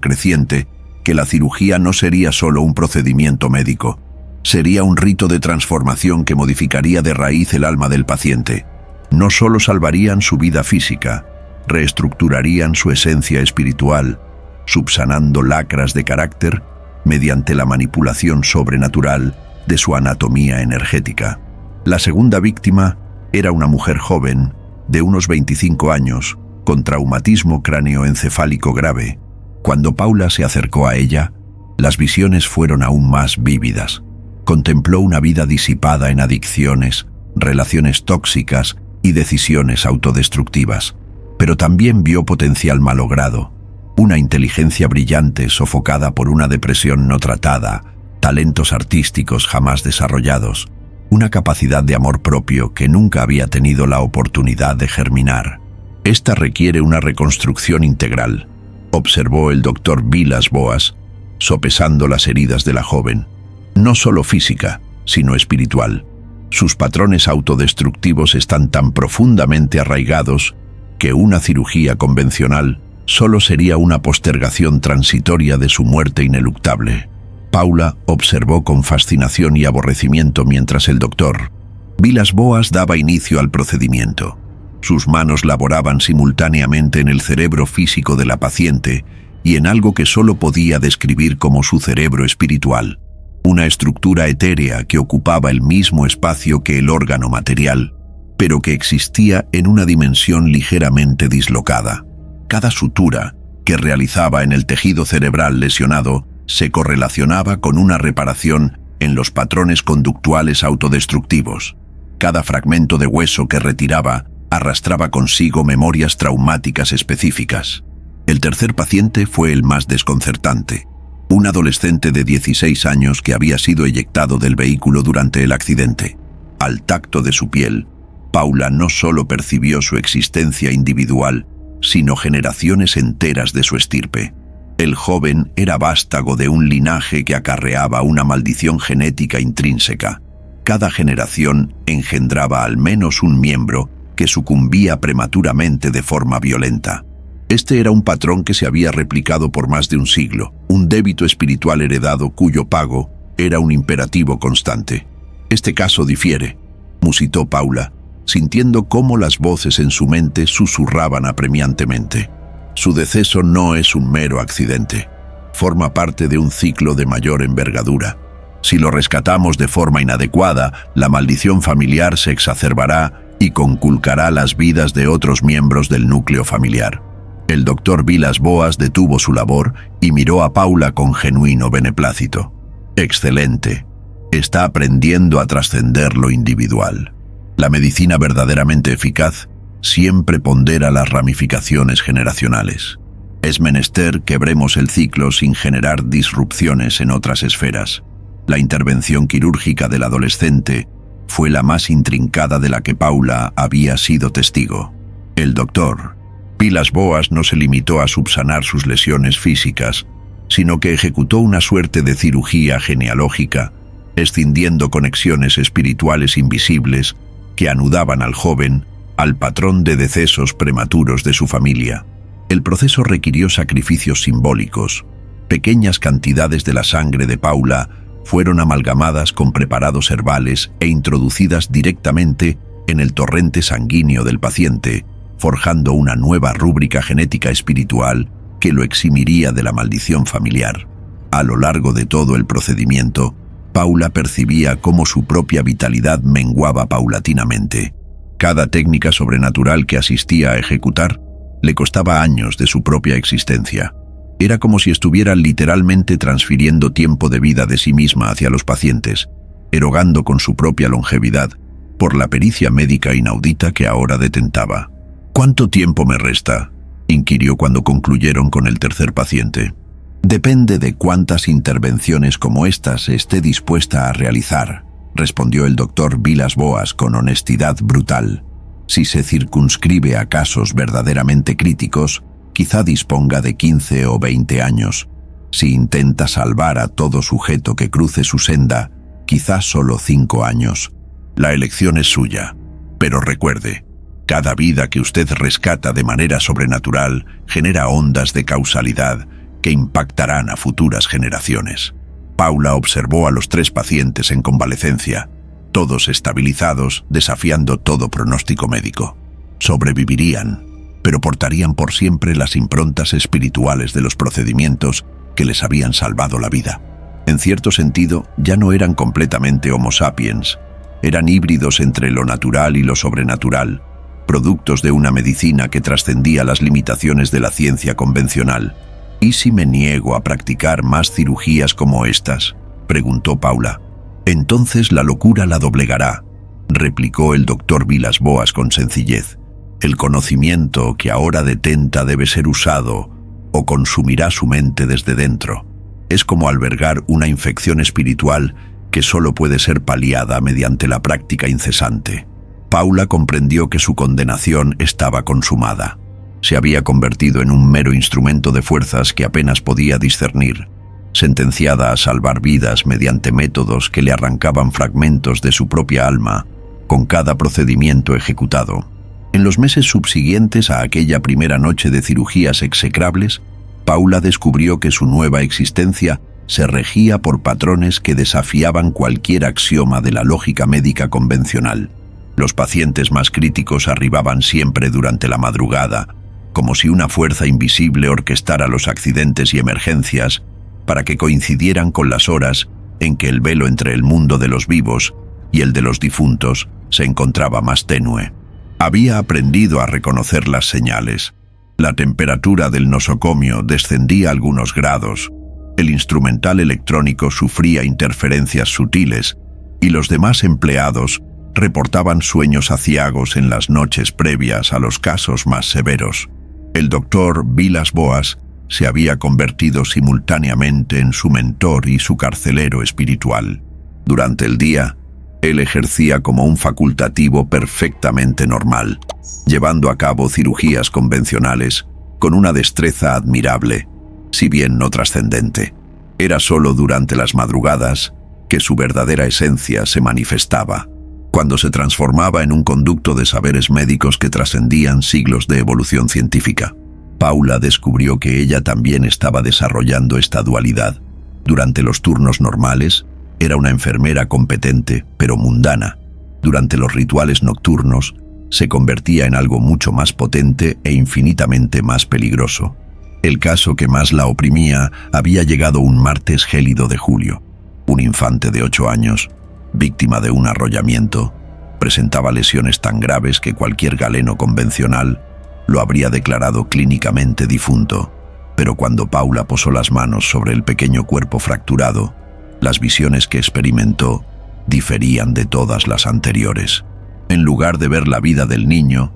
Speaker 1: creciente que la cirugía no sería solo un procedimiento médico, sería un rito de transformación que modificaría de raíz el alma del paciente. No solo salvarían su vida física, reestructurarían su esencia espiritual, subsanando lacras de carácter mediante la manipulación sobrenatural de su anatomía energética. La segunda víctima era una mujer joven, de unos 25 años, con traumatismo cráneoencefálico grave. Cuando Paula se acercó a ella, las visiones fueron aún más vívidas. Contempló una vida disipada en adicciones, relaciones tóxicas y decisiones autodestructivas. Pero también vio potencial malogrado, una inteligencia brillante sofocada por una depresión no tratada, talentos artísticos jamás desarrollados, una capacidad de amor propio que nunca había tenido la oportunidad de germinar. Esta requiere una reconstrucción integral, observó el doctor Villas-Boas, sopesando las heridas de la joven. No solo física, sino espiritual. Sus patrones autodestructivos están tan profundamente arraigados que una cirugía convencional solo sería una postergación transitoria de su muerte ineluctable. Paula observó con fascinación y aborrecimiento mientras el doctor Villas-Boas daba inicio al procedimiento. Sus manos laboraban simultáneamente en el cerebro físico de la paciente y en algo que solo podía describir como su cerebro espiritual, una estructura etérea que ocupaba el mismo espacio que el órgano material, pero que existía en una dimensión ligeramente dislocada. Cada sutura que realizaba en el tejido cerebral lesionado se correlacionaba con una reparación en los patrones conductuales autodestructivos. Cada fragmento de hueso que retiraba arrastraba consigo memorias traumáticas específicas. El tercer paciente fue el más desconcertante. Un adolescente de 16 años que había sido eyectado del vehículo durante el accidente. Al tacto de su piel, Paula no solo percibió su existencia individual, sino generaciones enteras de su estirpe. El joven era vástago de un linaje que acarreaba una maldición genética intrínseca. Cada generación engendraba al menos un miembro que sucumbía prematuramente de forma violenta. Este era un patrón que se había replicado por más de un siglo, un débito espiritual heredado cuyo pago era un imperativo constante. Este caso difiere, musitó Paula, sintiendo cómo las voces en su mente susurraban apremiantemente. Su deceso no es un mero accidente, forma parte de un ciclo de mayor envergadura. Si lo rescatamos de forma inadecuada, la maldición familiar se exacerbará y conculcará las vidas de otros miembros del núcleo familiar. El doctor Villas-Boas detuvo su labor y miró a Paula con genuino beneplácito. Excelente. Está aprendiendo a trascender lo individual. La medicina verdaderamente eficaz siempre pondera las ramificaciones generacionales. Es menester quebremos el ciclo sin generar disrupciones en otras esferas. La intervención quirúrgica del adolescente fue la más intrincada de la que Paula había sido testigo. El doctor Villas-Boas no se limitó a subsanar sus lesiones físicas, sino que ejecutó una suerte de cirugía genealógica, escindiendo conexiones espirituales invisibles que anudaban al joven al patrón de decesos prematuros de su familia. El proceso requirió sacrificios simbólicos. Pequeñas cantidades de la sangre de Paula fueron amalgamadas con preparados herbales e introducidas directamente en el torrente sanguíneo del paciente, forjando una nueva rúbrica genética espiritual que lo eximiría de la maldición familiar. A lo largo de todo el procedimiento, Paula percibía cómo su propia vitalidad menguaba paulatinamente. Cada técnica sobrenatural que asistía a ejecutar le costaba años de su propia existencia. Era como si estuviera literalmente transfiriendo tiempo de vida de sí misma hacia los pacientes, erogando con su propia longevidad por la pericia médica inaudita que ahora detentaba. «¿Cuánto tiempo me resta?», inquirió cuando concluyeron con el tercer paciente. «Depende de cuántas intervenciones como estas esté dispuesta a realizar», respondió el doctor Villas-Boas con honestidad brutal. «Si se circunscribe a casos verdaderamente críticos, Quizá disponga de 15 o 20 años. Si intenta salvar a todo sujeto que cruce su senda, quizá solo 5 años. La elección es suya, pero recuerde, cada vida que usted rescata de manera sobrenatural genera ondas de causalidad que impactarán a futuras generaciones. Paula observó a los 3 pacientes en convalecencia, todos estabilizados, desafiando todo pronóstico médico. Sobrevivirían, pero portarían por siempre las improntas espirituales de los procedimientos que les habían salvado la vida. En cierto sentido, ya no eran completamente Homo sapiens, eran híbridos entre lo natural y lo sobrenatural, productos de una medicina que trascendía las limitaciones de la ciencia convencional. ¿Y si me niego a practicar más cirugías como estas?, preguntó Paula. Entonces la locura la doblegará, replicó el doctor Villas-Boas con sencillez. El conocimiento que ahora detenta debe ser usado o consumirá su mente desde dentro. Es como albergar una infección espiritual que solo puede ser paliada mediante la práctica incesante. Paula comprendió que su condenación estaba consumada. Se había convertido en un mero instrumento de fuerzas que apenas podía discernir, sentenciada a salvar vidas mediante métodos que le arrancaban fragmentos de su propia alma con cada procedimiento ejecutado. En los meses subsiguientes a aquella primera noche de cirugías execrables, Paula descubrió que su nueva existencia se regía por patrones que desafiaban cualquier axioma de la lógica médica convencional. Los pacientes más críticos arribaban siempre durante la madrugada, como si una fuerza invisible orquestara los accidentes y emergencias para que coincidieran con las horas en que el velo entre el mundo de los vivos y el de los difuntos se encontraba más tenue. Había aprendido a reconocer las señales. La temperatura del nosocomio descendía algunos grados, el instrumental electrónico sufría interferencias sutiles y los demás empleados reportaban sueños aciagos en las noches previas a los casos más severos. El doctor Villas-Boas se había convertido simultáneamente en su mentor y su carcelero espiritual. Durante el día, él ejercía como un facultativo perfectamente normal, llevando a cabo cirugías convencionales con una destreza admirable, si bien no trascendente. Era solo durante las madrugadas que su verdadera esencia se manifestaba, cuando se transformaba en un conducto de saberes médicos que trascendían siglos de evolución científica. Paula descubrió que ella también estaba desarrollando esta dualidad. Durante los turnos normales, era una enfermera competente, pero mundana. Durante los rituales nocturnos, se convertía en algo mucho más potente e infinitamente más peligroso. El caso que más la oprimía había llegado un martes gélido de julio. Un infante de 8 años, víctima de un arrollamiento, presentaba lesiones tan graves que cualquier galeno convencional lo habría declarado clínicamente difunto. Pero cuando Paula posó las manos sobre el pequeño cuerpo fracturado, las visiones que experimentó diferían de todas las anteriores. En lugar de ver la vida del niño,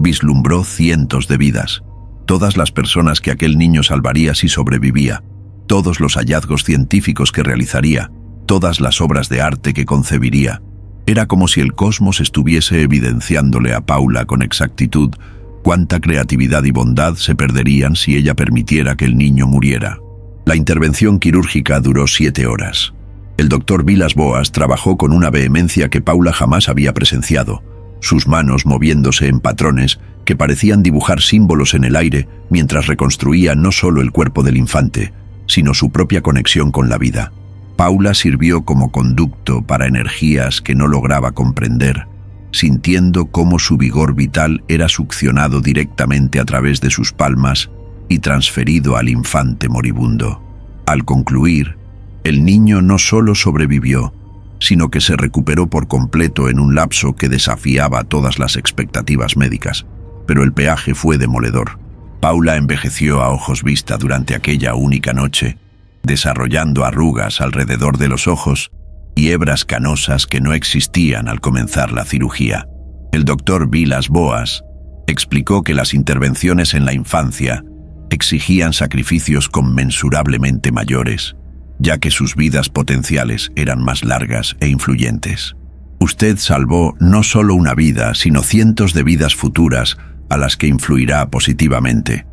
Speaker 1: vislumbró cientos de vidas. Todas las personas que aquel niño salvaría si sobrevivía, todos los hallazgos científicos que realizaría, todas las obras de arte que concebiría. Era como si el cosmos estuviese evidenciándole a Paula con exactitud cuánta creatividad y bondad se perderían si ella permitiera que el niño muriera. La intervención quirúrgica duró 7 horas. El doctor Villas-Boas trabajó con una vehemencia que Paula jamás había presenciado, sus manos moviéndose en patrones que parecían dibujar símbolos en el aire mientras reconstruía no solo el cuerpo del infante, sino su propia conexión con la vida. Paula sirvió como conducto para energías que no lograba comprender, sintiendo cómo su vigor vital era succionado directamente a través de sus palmas y transferido al infante moribundo. Al concluir, el niño no solo sobrevivió, sino que se recuperó por completo en un lapso que desafiaba todas las expectativas médicas. Pero el peaje fue demoledor. Paula envejeció a ojos vista durante aquella única noche, desarrollando arrugas alrededor de los ojos y hebras canosas que no existían al comenzar la cirugía. El doctor Villas-Boas explicó que las intervenciones en la infancia exigían sacrificios conmensurablemente mayores, ya que sus vidas potenciales eran más largas e influyentes. Usted salvó no solo una vida, sino cientos de vidas futuras a las que influirá positivamente,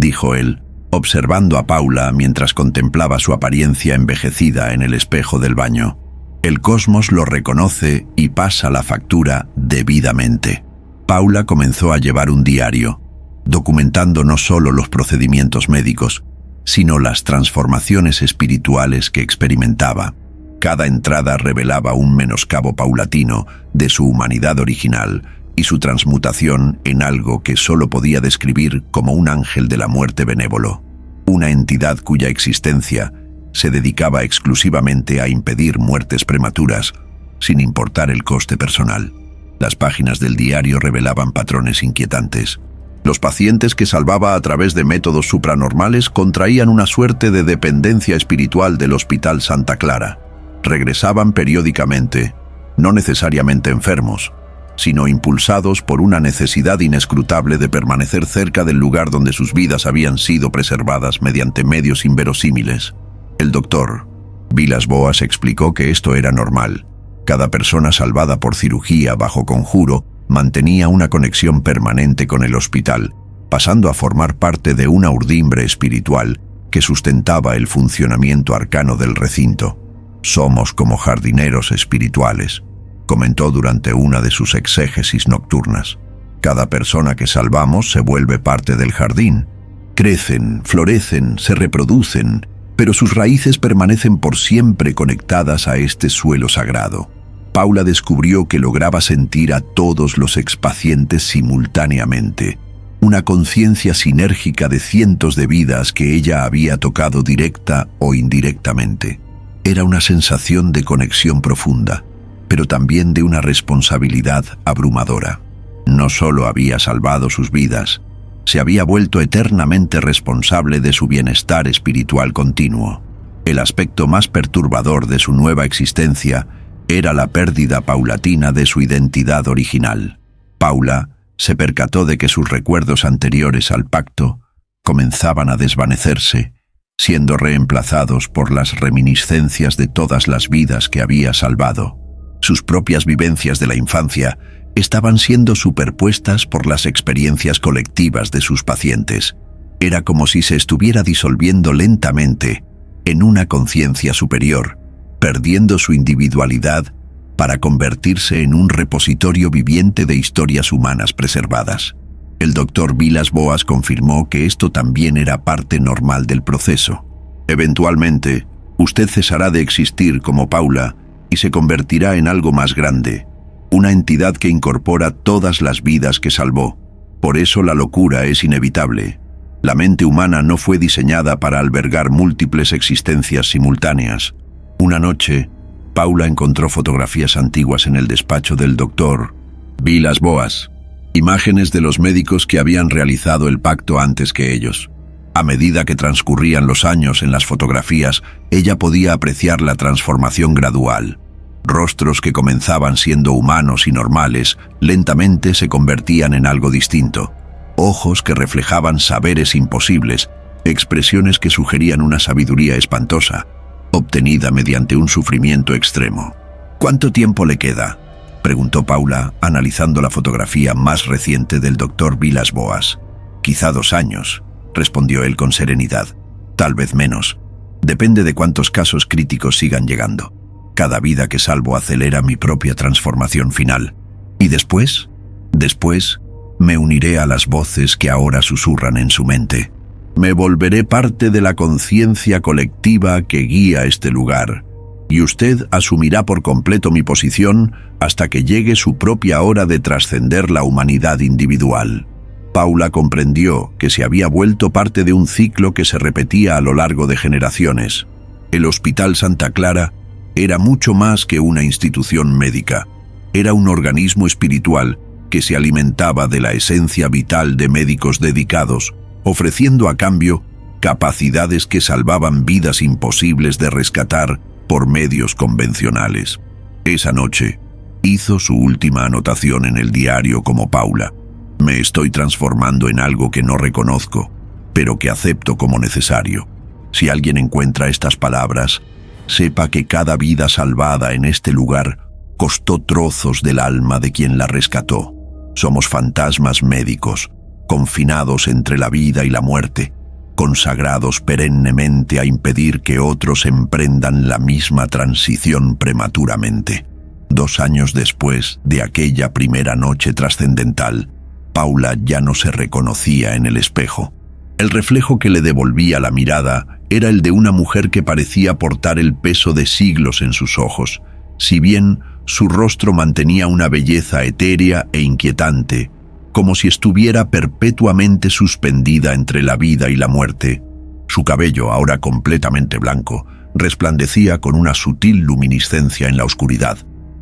Speaker 1: dijo él, observando a Paula mientras contemplaba su apariencia envejecida en el espejo del baño. El cosmos lo reconoce y pasa la factura debidamente. Paula comenzó a llevar un diario, documentando no solo los procedimientos médicos, sino las transformaciones espirituales que experimentaba. Cada entrada revelaba un menoscabo paulatino de su humanidad original y su transmutación en algo que solo podía describir como un ángel de la muerte benévolo, una entidad cuya existencia se dedicaba exclusivamente a impedir muertes prematuras, sin importar el coste personal. Las páginas del diario revelaban patrones inquietantes. Los pacientes que salvaba a través de métodos supranormales contraían una suerte de dependencia espiritual del Hospital Santa Clara. Regresaban periódicamente, no necesariamente enfermos, sino impulsados por una necesidad inescrutable de permanecer cerca del lugar donde sus vidas habían sido preservadas mediante medios inverosímiles. El doctor Vilas Boas explicó que esto era normal. Cada persona salvada por cirugía bajo conjuro mantenía una conexión permanente con el hospital, pasando a formar parte de una urdimbre espiritual que sustentaba el funcionamiento arcano del recinto. «Somos como jardineros espirituales», comentó durante una de sus exégesis nocturnas. «Cada persona que salvamos se vuelve parte del jardín. Crecen, florecen, se reproducen, pero sus raíces permanecen por siempre conectadas a este suelo sagrado». Paula descubrió que lograba sentir a todos los expacientes simultáneamente, una conciencia sinérgica de cientos de vidas que ella había tocado directa o indirectamente. Era una sensación de conexión profunda, pero también de una responsabilidad abrumadora. No solo había salvado sus vidas, se había vuelto eternamente responsable de su bienestar espiritual continuo. El aspecto más perturbador de su nueva existencia era la pérdida paulatina de su identidad original. Paula se percató de que sus recuerdos anteriores al pacto comenzaban a desvanecerse, siendo reemplazados por las reminiscencias de todas las vidas que había salvado. Sus propias vivencias de la infancia estaban siendo superpuestas por las experiencias colectivas de sus pacientes. Era como si se estuviera disolviendo lentamente en una conciencia superior, perdiendo su individualidad para convertirse en un repositorio viviente de historias humanas preservadas. El doctor Vilas Boas confirmó que esto también era parte normal del proceso. «Eventualmente, usted cesará de existir como Paula y se convertirá en algo más grande, una entidad que incorpora todas las vidas que salvó. Por eso la locura es inevitable. La mente humana no fue diseñada para albergar múltiples existencias simultáneas». Una noche, Paula encontró fotografías antiguas en el despacho del doctor Vilas Boas, imágenes de los médicos que habían realizado el pacto antes que ellos. A medida que transcurrían los años en las fotografías, ella podía apreciar la transformación gradual. Rostros que comenzaban siendo humanos y normales, lentamente se convertían en algo distinto. Ojos que reflejaban saberes imposibles, expresiones que sugerían una sabiduría espantosa, obtenida mediante un sufrimiento extremo. «¿Cuánto tiempo le queda?», preguntó Paula, analizando la fotografía más reciente del doctor Vilas Boas. «Quizá 2 años», respondió él con serenidad. «Tal vez menos. Depende de cuántos casos críticos sigan llegando. Cada vida que salvo acelera mi propia transformación final. ¿Y después? Después, me uniré a las voces que ahora susurran en su mente. Me volveré parte de la conciencia colectiva que guía este lugar, y usted asumirá por completo mi posición hasta que llegue su propia hora de trascender la humanidad individual». Paula comprendió que se había vuelto parte de un ciclo que se repetía a lo largo de generaciones. El Hospital Santa Clara era mucho más que una institución médica. Era un organismo espiritual que se alimentaba de la esencia vital de médicos dedicados, ofreciendo a cambio capacidades que salvaban vidas imposibles de rescatar por medios convencionales. Esa noche, hizo su última anotación en el diario como Paula. «Me estoy transformando en algo que no reconozco, pero que acepto como necesario. Si alguien encuentra estas palabras, sepa que cada vida salvada en este lugar costó trozos del alma de quien la rescató. Somos fantasmas médicos, confinados entre la vida y la muerte, consagrados perennemente a impedir que otros emprendan la misma transición prematuramente. 2 años después de aquella primera noche trascendental, Paula ya no se reconocía en el espejo. El reflejo que le devolvía la mirada era el de una mujer que parecía portar el peso de siglos en sus ojos, si bien su rostro mantenía una belleza etérea e inquietante, como si estuviera perpetuamente suspendida entre la vida y la muerte. Su cabello, ahora completamente blanco, resplandecía con una sutil luminiscencia en la oscuridad,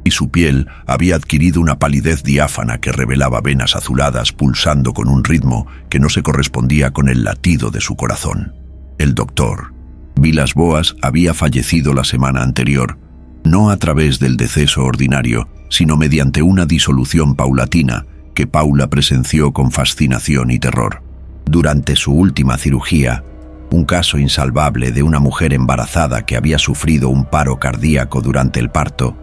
Speaker 1: y su piel había adquirido una palidez diáfana que revelaba venas azuladas pulsando con un ritmo que no se correspondía con el latido de su corazón. El doctor Villas-Boas había fallecido la semana anterior, no a través del deceso ordinario, sino mediante una disolución paulatina que Paula presenció con fascinación y terror. Durante su última cirugía, un caso insalvable de una mujer embarazada que había sufrido un paro cardíaco durante el parto,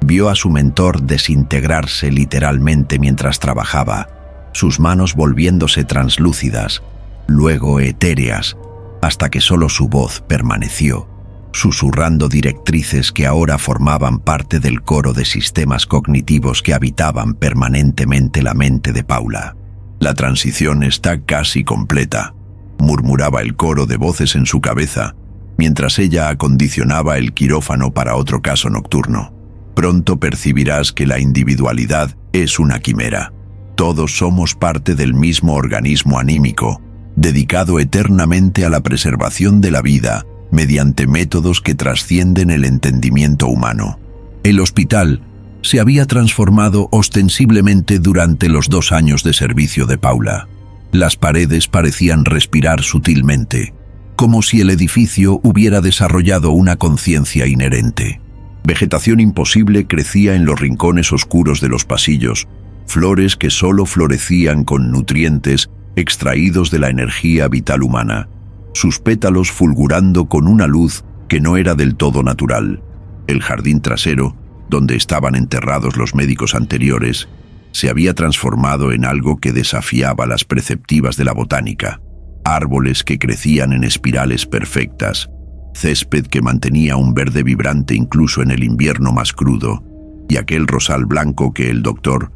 Speaker 1: vio a su mentor desintegrarse literalmente mientras trabajaba, sus manos volviéndose translúcidas, luego etéreas, hasta que solo su voz permaneció, susurrando directrices que ahora formaban parte del coro de sistemas cognitivos que habitaban permanentemente la mente de Paula. «La transición está casi completa», murmuraba el coro de voces en su cabeza, mientras ella acondicionaba el quirófano para otro caso nocturno. «Pronto percibirás que la individualidad es una quimera. Todos somos parte del mismo organismo anímico, dedicado eternamente a la preservación de la vida mediante métodos que trascienden el entendimiento humano». El hospital se había transformado ostensiblemente durante los 2 años de servicio de Paula. Las paredes parecían respirar sutilmente, como si el edificio hubiera desarrollado una conciencia inherente. Vegetación imposible crecía en los rincones oscuros de los pasillos, flores que solo florecían con nutrientes extraídos de la energía vital humana, sus pétalos fulgurando con una luz que no era del todo natural. El jardín trasero, donde estaban enterrados los médicos anteriores, se había transformado en algo que desafiaba las preceptivas de la botánica. Árboles que crecían en espirales perfectas, césped que mantenía un verde vibrante incluso en el invierno más crudo, y aquel rosal blanco que el doctor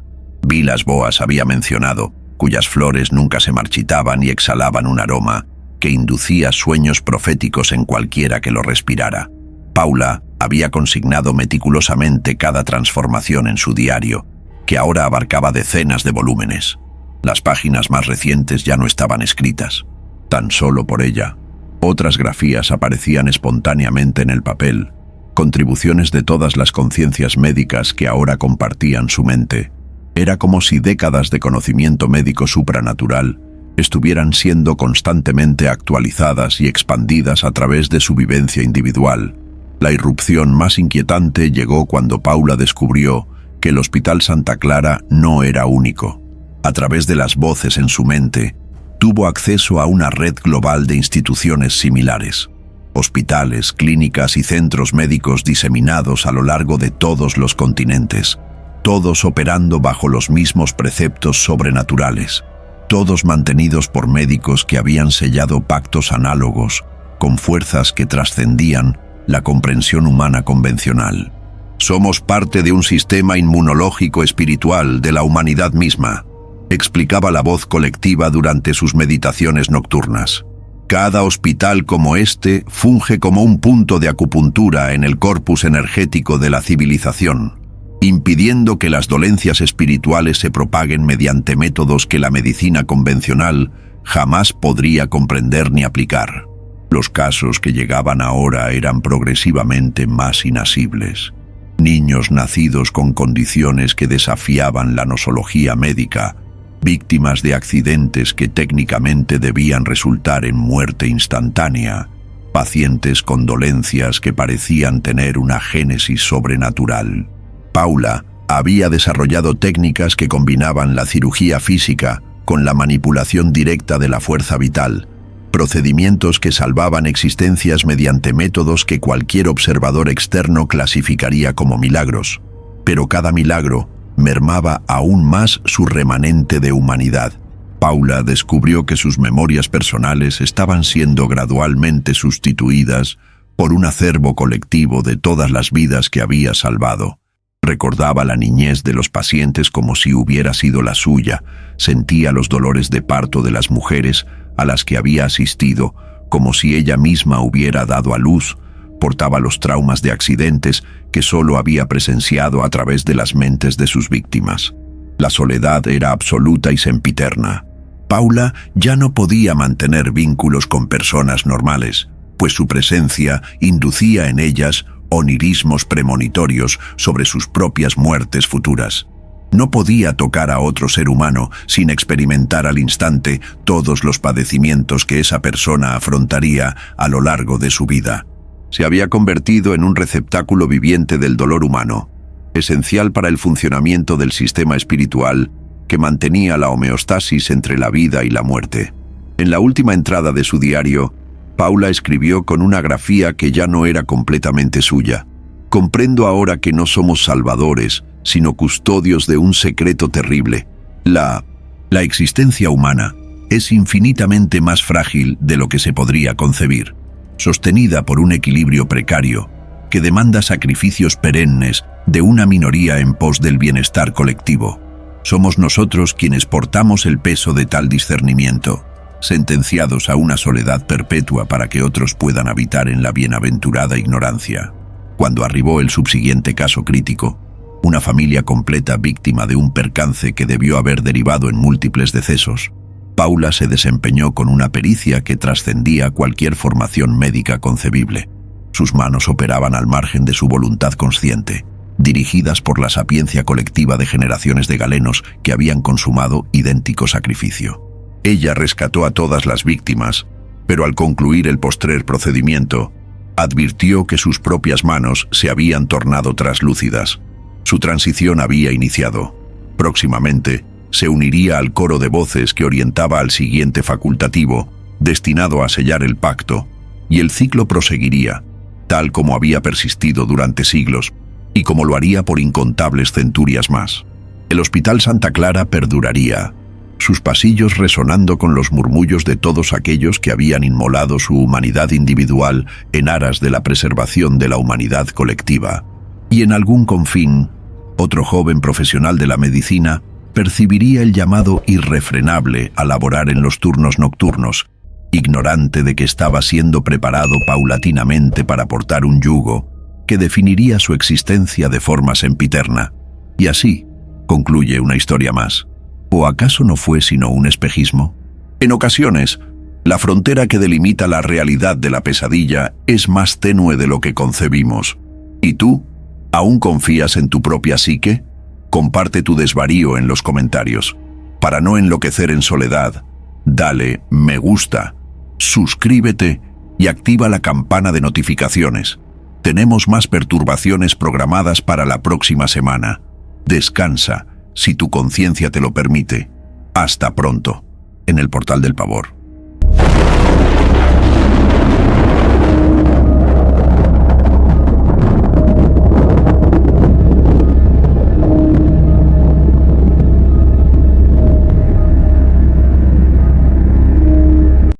Speaker 1: Villas-Boas había mencionado, cuyas flores nunca se marchitaban y exhalaban un aroma que inducía sueños proféticos en cualquiera que lo respirara. Paula había consignado meticulosamente cada transformación en su diario, que ahora abarcaba decenas de volúmenes. Las páginas más recientes ya no estaban escritas, tan solo por ella. Otras grafías aparecían espontáneamente en el papel, contribuciones de todas las conciencias médicas que ahora compartían su mente. Era como si décadas de conocimiento médico supranatural estuvieran siendo constantemente actualizadas y expandidas a través de su vivencia individual. La irrupción más inquietante llegó cuando Paula descubrió que el Hospital Santa Clara no era único. A través de las voces en su mente, tuvo acceso a una red global de instituciones similares, hospitales, clínicas y centros médicos diseminados a lo largo de todos los continentes, todos operando bajo los mismos preceptos sobrenaturales, todos mantenidos por médicos que habían sellado pactos análogos con fuerzas que trascendían la comprensión humana convencional. «Somos parte de un sistema inmunológico espiritual de la humanidad misma», explicaba la voz colectiva durante sus meditaciones nocturnas. «Cada hospital como este funge como un punto de acupuntura en el corpus energético de la civilización, impidiendo que las dolencias espirituales se propaguen mediante métodos que la medicina convencional jamás podría comprender ni aplicar». Los casos que llegaban ahora eran progresivamente más inasibles. Niños nacidos con condiciones que desafiaban la nosología médica, víctimas de accidentes que técnicamente debían resultar en muerte instantánea, pacientes con dolencias que parecían tener una génesis sobrenatural. Paula había desarrollado técnicas que combinaban la cirugía física con la manipulación directa de la fuerza vital, procedimientos que salvaban existencias mediante métodos que cualquier observador externo clasificaría como milagros, pero cada milagro mermaba aún más su remanente de humanidad, Paula descubrió que sus memorias personales estaban siendo gradualmente sustituidas por un acervo colectivo de todas las vidas que había salvado. Recordaba la niñez de los pacientes como si hubiera sido la suya, sentía los dolores de parto de las mujeres a las que había asistido, como si ella misma hubiera dado a luz, portaba los traumas de accidentes que solo había presenciado a través de las mentes de sus víctimas. La soledad era absoluta y sempiterna. Paula ya no podía mantener vínculos con personas normales, pues su presencia inducía en ellas onirismos premonitorios sobre sus propias muertes futuras. No podía tocar a otro ser humano sin experimentar al instante todos los padecimientos que esa persona afrontaría a lo largo de su vida. Se había convertido en un receptáculo viviente del dolor humano, esencial para el funcionamiento del sistema espiritual que mantenía la homeostasis entre la vida y la muerte. En la última entrada de su diario, Paula escribió con una grafía que ya no era completamente suya. Comprendo ahora que no somos salvadores, sino custodios de un secreto terrible. La existencia humana es infinitamente más frágil de lo que se podría concebir, sostenida por un equilibrio precario que demanda sacrificios perennes de una minoría en pos del bienestar colectivo. Somos nosotros quienes portamos el peso de tal discernimiento, sentenciados a una soledad perpetua para que otros puedan habitar en la bienaventurada ignorancia. Cuando arribó el subsiguiente caso crítico, una familia completa víctima de un percance que debió haber derivado en múltiples decesos, Paula se desempeñó con una pericia que trascendía cualquier formación médica concebible. Sus manos operaban al margen de su voluntad consciente, dirigidas por la sapiencia colectiva de generaciones de galenos que habían consumado idéntico sacrificio. Ella rescató a todas las víctimas, pero al concluir el postrer procedimiento, advirtió que sus propias manos se habían tornado traslúcidas. Su transición había iniciado. Próximamente, se uniría al coro de voces que orientaba al siguiente facultativo, destinado a sellar el pacto, y el ciclo proseguiría, tal como había persistido durante siglos, y como lo haría por incontables centurias más. El Hospital Santa Clara perduraría, sus pasillos resonando con los murmullos de todos aquellos que habían inmolado su humanidad individual en aras de la preservación de la humanidad colectiva. Y en algún confín, otro joven profesional de la medicina percibiría el llamado irrefrenable a laborar en los turnos nocturnos, ignorante de que estaba siendo preparado paulatinamente para portar un yugo que definiría su existencia de forma sempiterna. Y así concluye una historia más. ¿O acaso no fue sino un espejismo? En ocasiones, la frontera que delimita la realidad de la pesadilla es más tenue de lo que concebimos. ¿Y tú? ¿Aún confías en tu propia psique? Comparte tu desvarío en los comentarios. Para no enloquecer en soledad, dale me gusta, suscríbete y activa la campana de notificaciones. Tenemos más perturbaciones programadas para la próxima semana. Descansa, si tu conciencia te lo permite. Hasta pronto, en el Portal del Pavor.